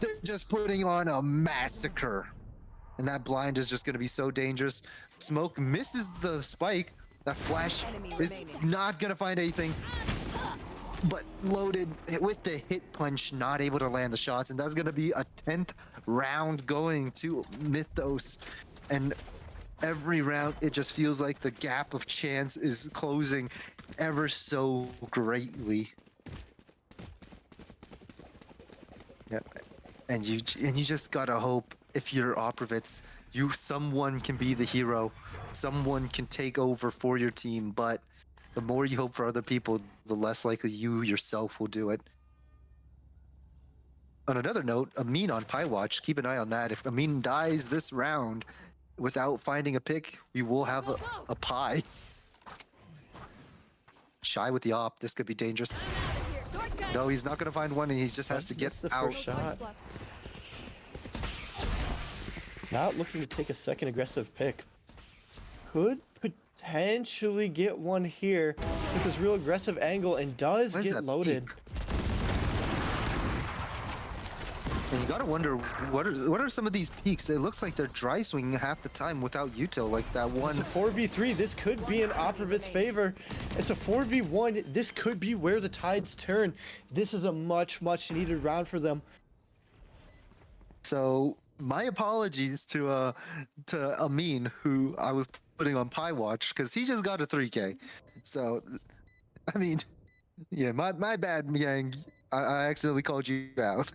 They're just putting on a massacre. And that blind is just going to be so dangerous. Smoke misses the spike. That flash is not going to find anything, but loaded with the hit punch, not able to land the shots. And that's going to be a 10th round going to Mythos. And every round, it just feels like the gap of chance is closing ever so greatly. Yeah, and you just got to hope, if you're Oprovitz, someone can be the hero. Someone can take over for your team, but the more you hope for other people, the less likely you yourself will do it. On another note, Amin on Pie Watch, keep an eye on that. If Amin dies this round without finding a pick, we will have a pie. Shy with the op, this could be dangerous. No, he's not going to find one, and he just has to get the out. first shot. Not looking to take a second aggressive pick. Could potentially get one here with this real aggressive angle, and does get loaded. Peak? And you gotta wonder, what are some of these peaks? It looks like they're dry swinging half the time without util, like that one. It's a 4v3. This could be in Oprovitz's favor. It's a 4v1. This could be where the tides turn. This is a much needed round for them. So my apologies to Amin, who I was putting on Pie Watch, because he just got a 3K. So, I mean, yeah, my bad, Yang. I accidentally called you out.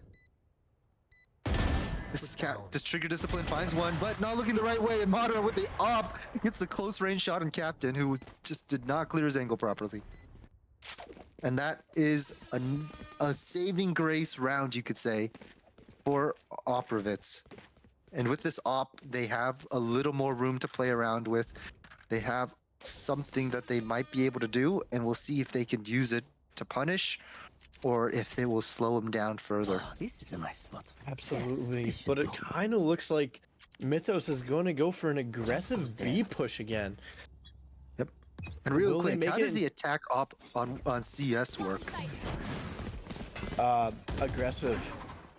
This Trigger Discipline finds one, but not looking the right way. And Madara with the op gets the close range shot on Captain, who just did not clear his angle properly. And that is a saving grace round, you could say, for Oprovitz. And with this op, they have a little more room to play around with. They have something that they might be able to do, and we'll see if they can use it to punish, or if they will slow him down further. Oh, this is a nice spot. Absolutely. Yes, But it kind of looks like Mythos is going to go for an aggressive B push again. Yep. And real Will they quick, make how it- does the attack op on CS work? Aggressive.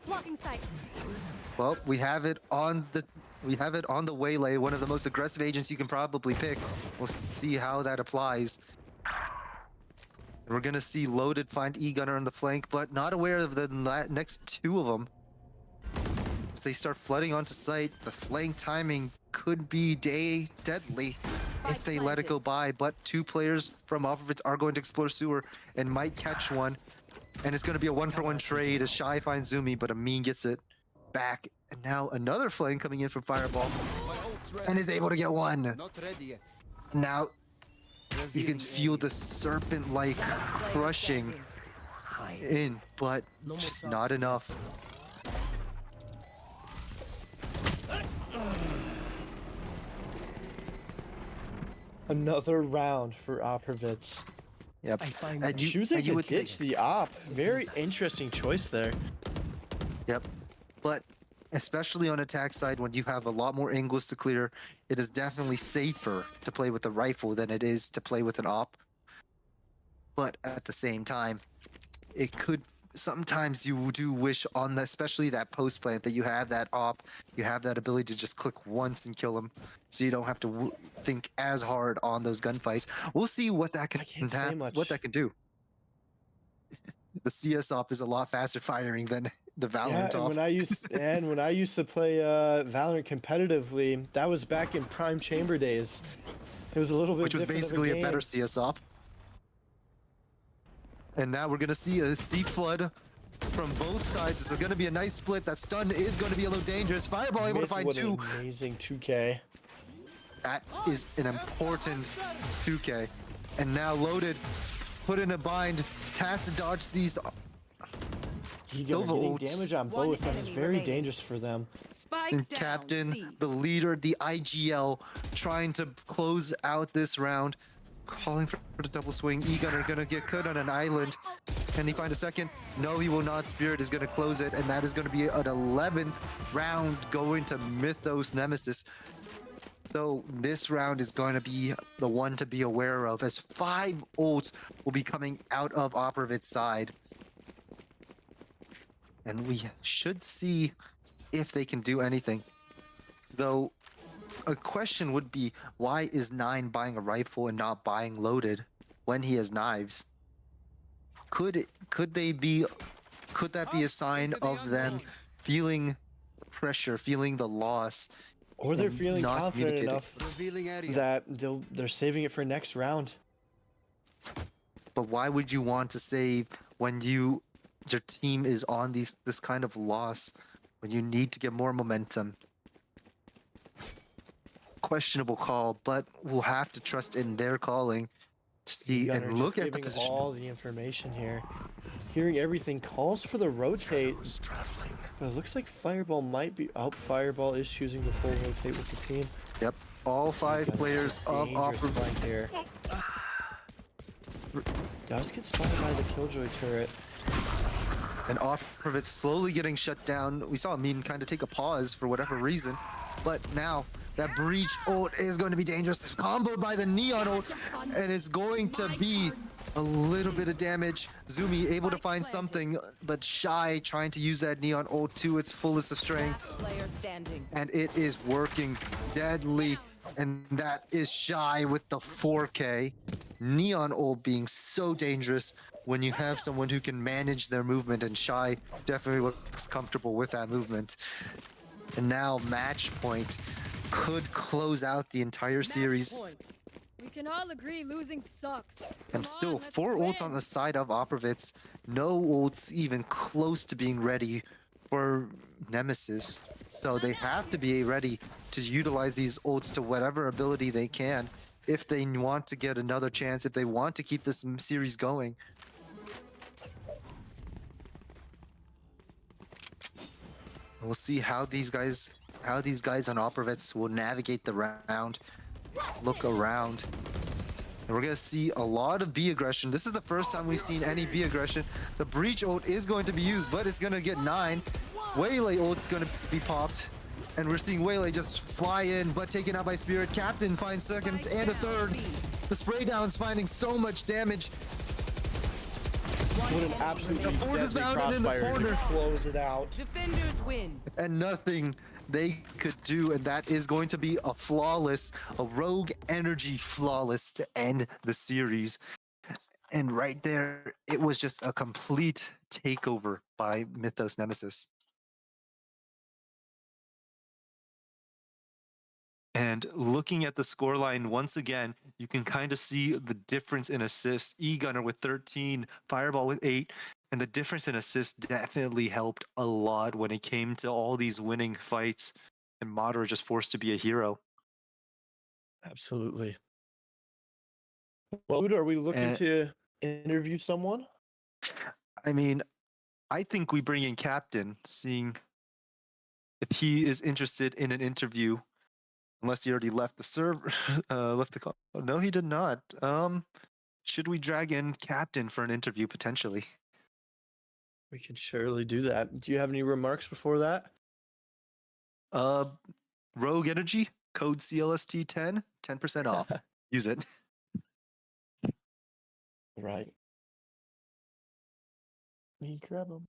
Blocking sight. Well, we have it on the waylay, one of the most aggressive agents you can probably pick. We'll see how that applies. And we're gonna see Loaded find E-Gunner on the flank, but not aware of the next two of them. As they start flooding onto site, the flank timing could be deadly if they let it go by, but two players from Oppervitz are going to explore sewer and might catch one. And it's going to be a one-for-one trade as Shy finds Zumi, but Amin gets it back. And now another flame coming in from Fireball and is able to get one. Not ready yet. Now you can feel the serpent-like crushing in, but just not enough. Another round for Oppervitz. Yep. And Choosing and to would ditch the op. Very interesting choice there. Yep. But especially on attack side, when you have a lot more angles to clear, it is definitely safer to play with a rifle than it is to play with an op. But at the same time, it could sometimes you do wish on the, especially that post plant, that you have that op, you have that ability to just click once and kill them, so you don't have to think as hard on those gunfights. We'll see what that can I can't say much. what that can do. The CS op is a lot faster firing than the Valorant Yeah, op. when I used to play Valorant competitively, that was back in Prime Chamber days. It was a little bit Which was different of basically a better game. CS op. And now we're gonna see a sea flood from both sides. It's gonna be a nice split. That stun is gonna be a little dangerous. Fireball able to Myth, find what an two. amazing 2K. That is an important 2K. And now Loaded, put in a bind, has to dodge these. Silva Getting ults. damage on One both. That is enemy very remaining. dangerous for them. Spike And down. Captain, C. the leader, the IGL, trying to close out this round. Calling for the double swing. E-Gunner gonna get cut on an island. Can he find a second? No, he will not. Spirit is gonna close it, and that is gonna be an 11th round going to Mythos Nemesis. So this round is going to be the one to be aware of, as 5 ults will be coming out of Oppervit's side. And we should see if they can do anything. Though a question would be, why is 9 buying a rifle and not buying Loaded when he has knives? Could that be a sign of them feeling pressure, feeling the loss, Or they're and feeling not confident communicating? enough Revealing area. that they're saving it for next round. But why would you want to save when your team is on this kind of loss, when you need to get more momentum? Questionable call, but we'll have to trust in their calling to see Gunner and look just at the giving position. all the information here. Hearing everything, calls for the rotate. But it looks like Fireball might be out. Fireball is choosing the full rotate with the team. Yep, all 5 players of Dangerous fight Oppervitz. here. Does get spotted by the Killjoy turret. And Oppervitz slowly getting shut down. We saw Amin kind of take a pause for whatever reason, but now that breach ult is going to be dangerous. It's comboed by the neon ult, and it's going to be a little bit of damage. Zumi able to find something, but Shy trying to use that neon ult to its fullest of strengths, Player standing. and it is working deadly. And that is Shy with the 4K. Neon ult being so dangerous when you have someone who can manage their movement, and Shy definitely looks comfortable with that movement. And now match point could close out the entire series. We can all agree losing sucks. And still 4 ults on the side of Oppervitz. No ults even close to being ready for Nemesis. So they have to be ready to utilize these ults to whatever ability they can if they want to get another chance, if they want to keep this series going. We'll see how these guys on Oppervitz will navigate the round. Look around. And we're gonna see a lot of B aggression. This is the first time we've seen any B aggression. The breach ult is going to be used, but it's gonna get 9. Waylay ult's gonna be popped. And we're seeing Waylay just fly in, but taken out by Spirit. Captain finds second and a third. The spray down's finding so much damage. What an absolutely The fort is deadly mounted in the crossfire to corner. close it out. Defenders win. And nothing they could do, and that is going to be a rogue energy flawless to end the series. And right there, it was just a complete takeover by Mythos Nemesis. And looking at the scoreline once again, you can kind of see the difference in assists. E-Gunner with 13, Fireball with 8, and the difference in assists definitely helped a lot when it came to all these winning fights. And Madara just forced to be a hero. Absolutely. Well, Luda, are we looking And to interview someone? I mean, I think we bring in Captain, seeing if he is interested in an interview. Unless he already left the server, left the call. Oh, no, he did not. Should we drag in Captain for an interview potentially? We can surely do that. Do you have any remarks before that? Uh, Rogue Energy code CLST10, 10% off. Use it. Right. Me grab him.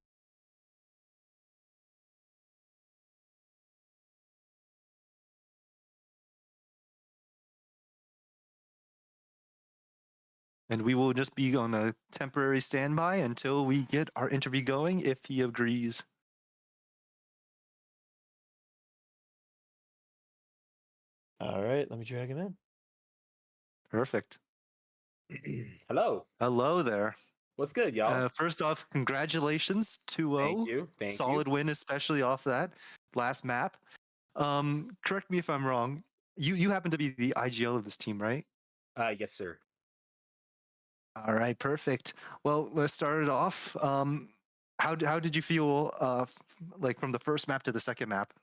And we will just be on a temporary standby until we get our interview going, if he agrees. All right, let me drag him in. Perfect. Hello. Hello there. What's good, y'all? First off, congratulations, 2-0. Thank you. Thank Solid you. win, especially off that last map. Correct me if I'm wrong. You happen to be the IGL of this team, right? Yes, sir. All right, perfect. Well, let's start it off. How did you feel like from the first map to the second map?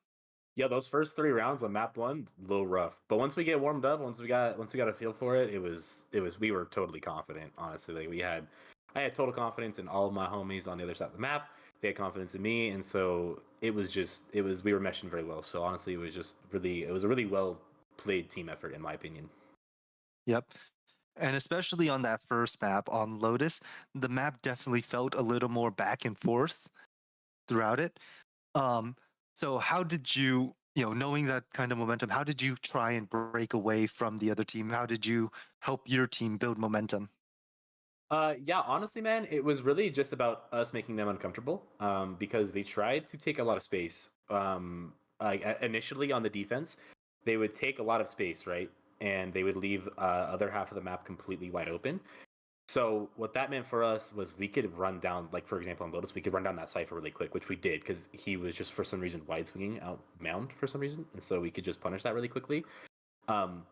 Yeah, those first 3 rounds on map one, a little rough. But once we get warmed up, once we got a feel for it, it was we were totally confident, honestly. Like I had total confidence in all of my homies on the other side of the map. They had confidence in me, and so we were meshing very well. So honestly, it was a really well played team effort in my opinion. Yep. And especially on that first map on Lotus, the map definitely felt a little more back and forth throughout it. So how did you, knowing that kind of momentum, how did you try and break away from the other team? How did you help your team build momentum? Yeah, honestly, man, it was really just about us making them uncomfortable. Because they tried to take a lot of space. Initially on the defense, they would take a lot of space, right? And they would leave other half of the map completely wide open. So what that meant for us was we could run down, like for example on Lotus, we could run down that cipher really quick, which we did because he was just for some reason wide swinging out mound for some reason, and so we could just punish that really quickly. Um,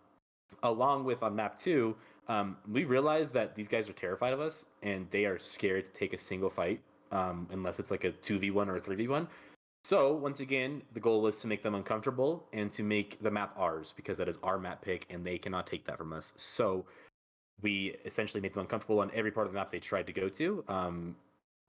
Along with on map two, we realized that these guys are terrified of us and they are scared to take a single fight unless it's like a 2v1 or a 3v1. So once again, the goal was to make them uncomfortable and to make the map ours because that is our map pick and they cannot take that from us. So we essentially made them uncomfortable on every part of the map they tried to go to.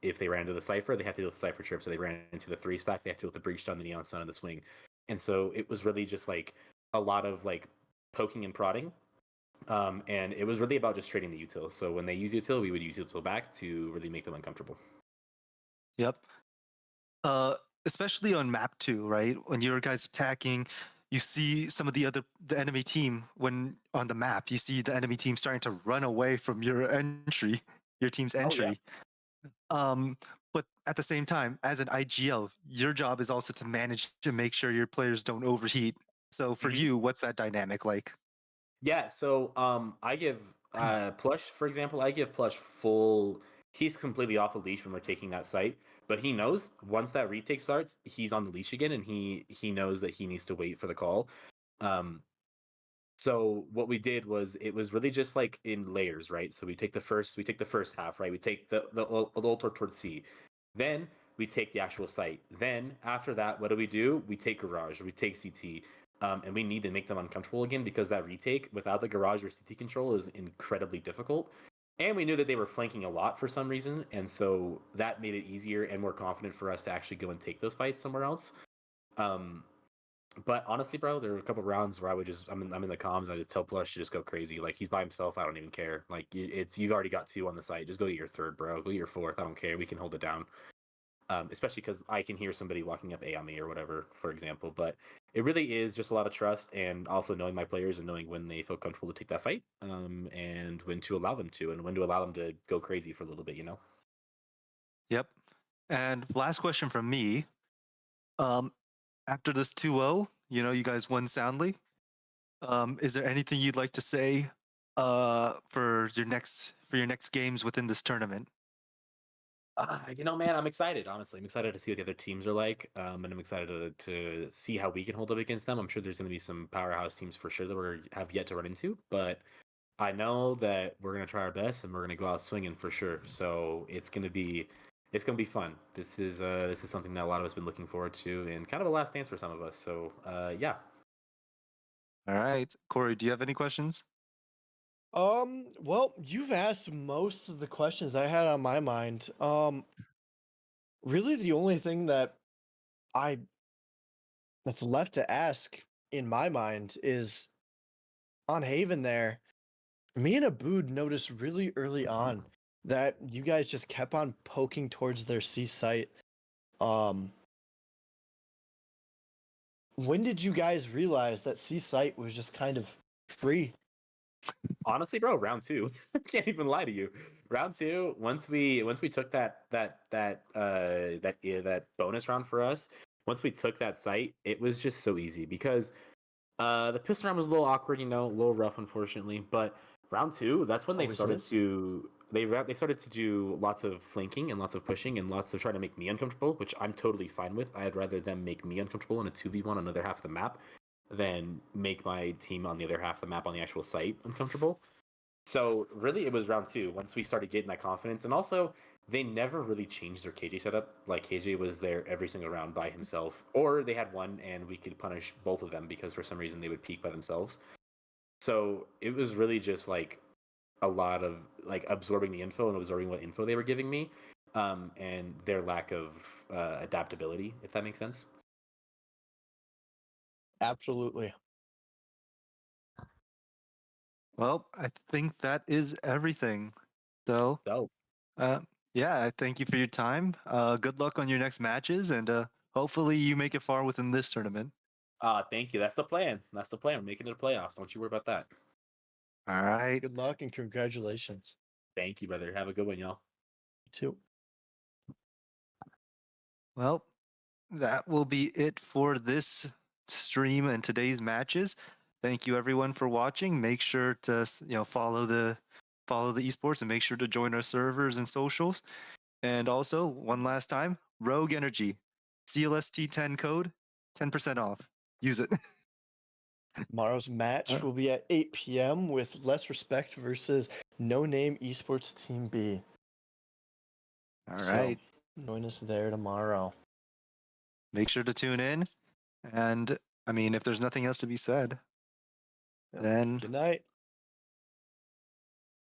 If they ran into the cipher, they have to deal with the cipher trip. So they ran into the 3 stack, they have to deal with the breach down the neon sun and the swing. And so it was really just like a lot of like poking and prodding. And it was really about just trading the util. So when they use util, we would use util back to really make them uncomfortable. Yep. Uh, Especially on map 2, right? When your guys attacking, you see the enemy team when on the map, you see the enemy team starting to run away from your team's entry. But at the same time, as an IGL, your job is also to manage to make sure your players don't overheat. So for you, what's that dynamic like? Yeah, so I give Plush, for example, I give Plush full. He's completely off a leash when we're taking that site, but he knows once that retake starts, he's on the leash again, and he knows that he needs to wait for the call. Um, so what we did was it was really just like in layers, right? So we take the first half, right? We take the altar towards C, then we take the actual site. Then after that, what do? We take garage, we take CT, and we need to make them uncomfortable again because that retake without the garage or CT control is incredibly difficult. And we knew that they were flanking a lot for some reason, and so that made it easier and more confident for us to actually go and take those fights somewhere else. Um, But honestly, bro, there were a couple rounds where I'm in the comms. I just tell Plush to just go crazy. Like he's by himself. I don't even care. Like it's you've already got 2 on the site. Just go get your third, bro. Go get your fourth. I don't care. We can hold it down. Especially because I can hear somebody walking up A on me or whatever, for example. But it really is just a lot of trust and also knowing my players and knowing when they feel comfortable to take that fight, and when to allow them to, and when to allow them to go crazy for a little bit. Yep. And last question from me. Um, after this 2-0, you guys won soundly. Is there anything you'd like to say for your next games within this tournament? Man, I'm excited. Honestly, I'm excited to see what the other teams are like, and I'm excited to see how we can hold up against them. I'm sure there's going to be some powerhouse teams for sure that we have yet to run into, but I know that we're going to try our best and we're going to go out swinging for sure. So it's going to be fun. This is something that a lot of us have been looking forward to, and kind of a last dance for some of us. So yeah. All right, Corey, do you have any questions? Well, you've asked most of the questions I had on my mind. Really the only thing I that's left to ask in my mind is on Haven there. Me and Abood noticed really early on that you guys just kept on poking towards their C site. Um, when did you guys realize that C site was just kind of free? Honestly, bro, round 2. I can't even lie to you. Round 2, once we took that bonus round for us, once we took that site, it was just so easy because the pistol round was a little awkward, a little rough, unfortunately. But round 2, that's when they Always started is. to they started to do lots of flanking and lots of pushing and lots of trying to make me uncomfortable, which I'm totally fine with. I'd rather them make me uncomfortable in a 2v1 on another half of the map than make my team on the other half of the map on the actual site uncomfortable. So really, it was round 2 once we started getting that confidence, and also they never really changed their KJ setup. Like KJ was there every single round by himself, or they had one and we could punish both of them because for some reason they would peek by themselves. So it was really just like a lot of like absorbing the info and absorbing what info they were giving me, and their lack of adaptability, if that makes sense. Absolutely. Well, I think that is everything. So, So, uh, yeah, I thank you for your time. Good luck on your next matches, and hopefully you make it far within this tournament. thank you. That's the plan. That's the plan. We're making it to playoffs. Don't you worry about that. All right. Good luck and congratulations. Thank you, brother. Have a good one, y'all. You too. Well, that will be it for this stream and today's matches. Thank you everyone for watching. Make sure to follow the esports and make sure to join our servers and socials. And also, one last time, Rogue Energy, CLST10 code, 10% off. Use it. Tomorrow's match will be at 8 p.m. with Less Respect versus No Name Esports Team B. All So right. join us there tomorrow. Make sure to tune in. And I mean, if there's nothing else to be said, Yeah. then Good night.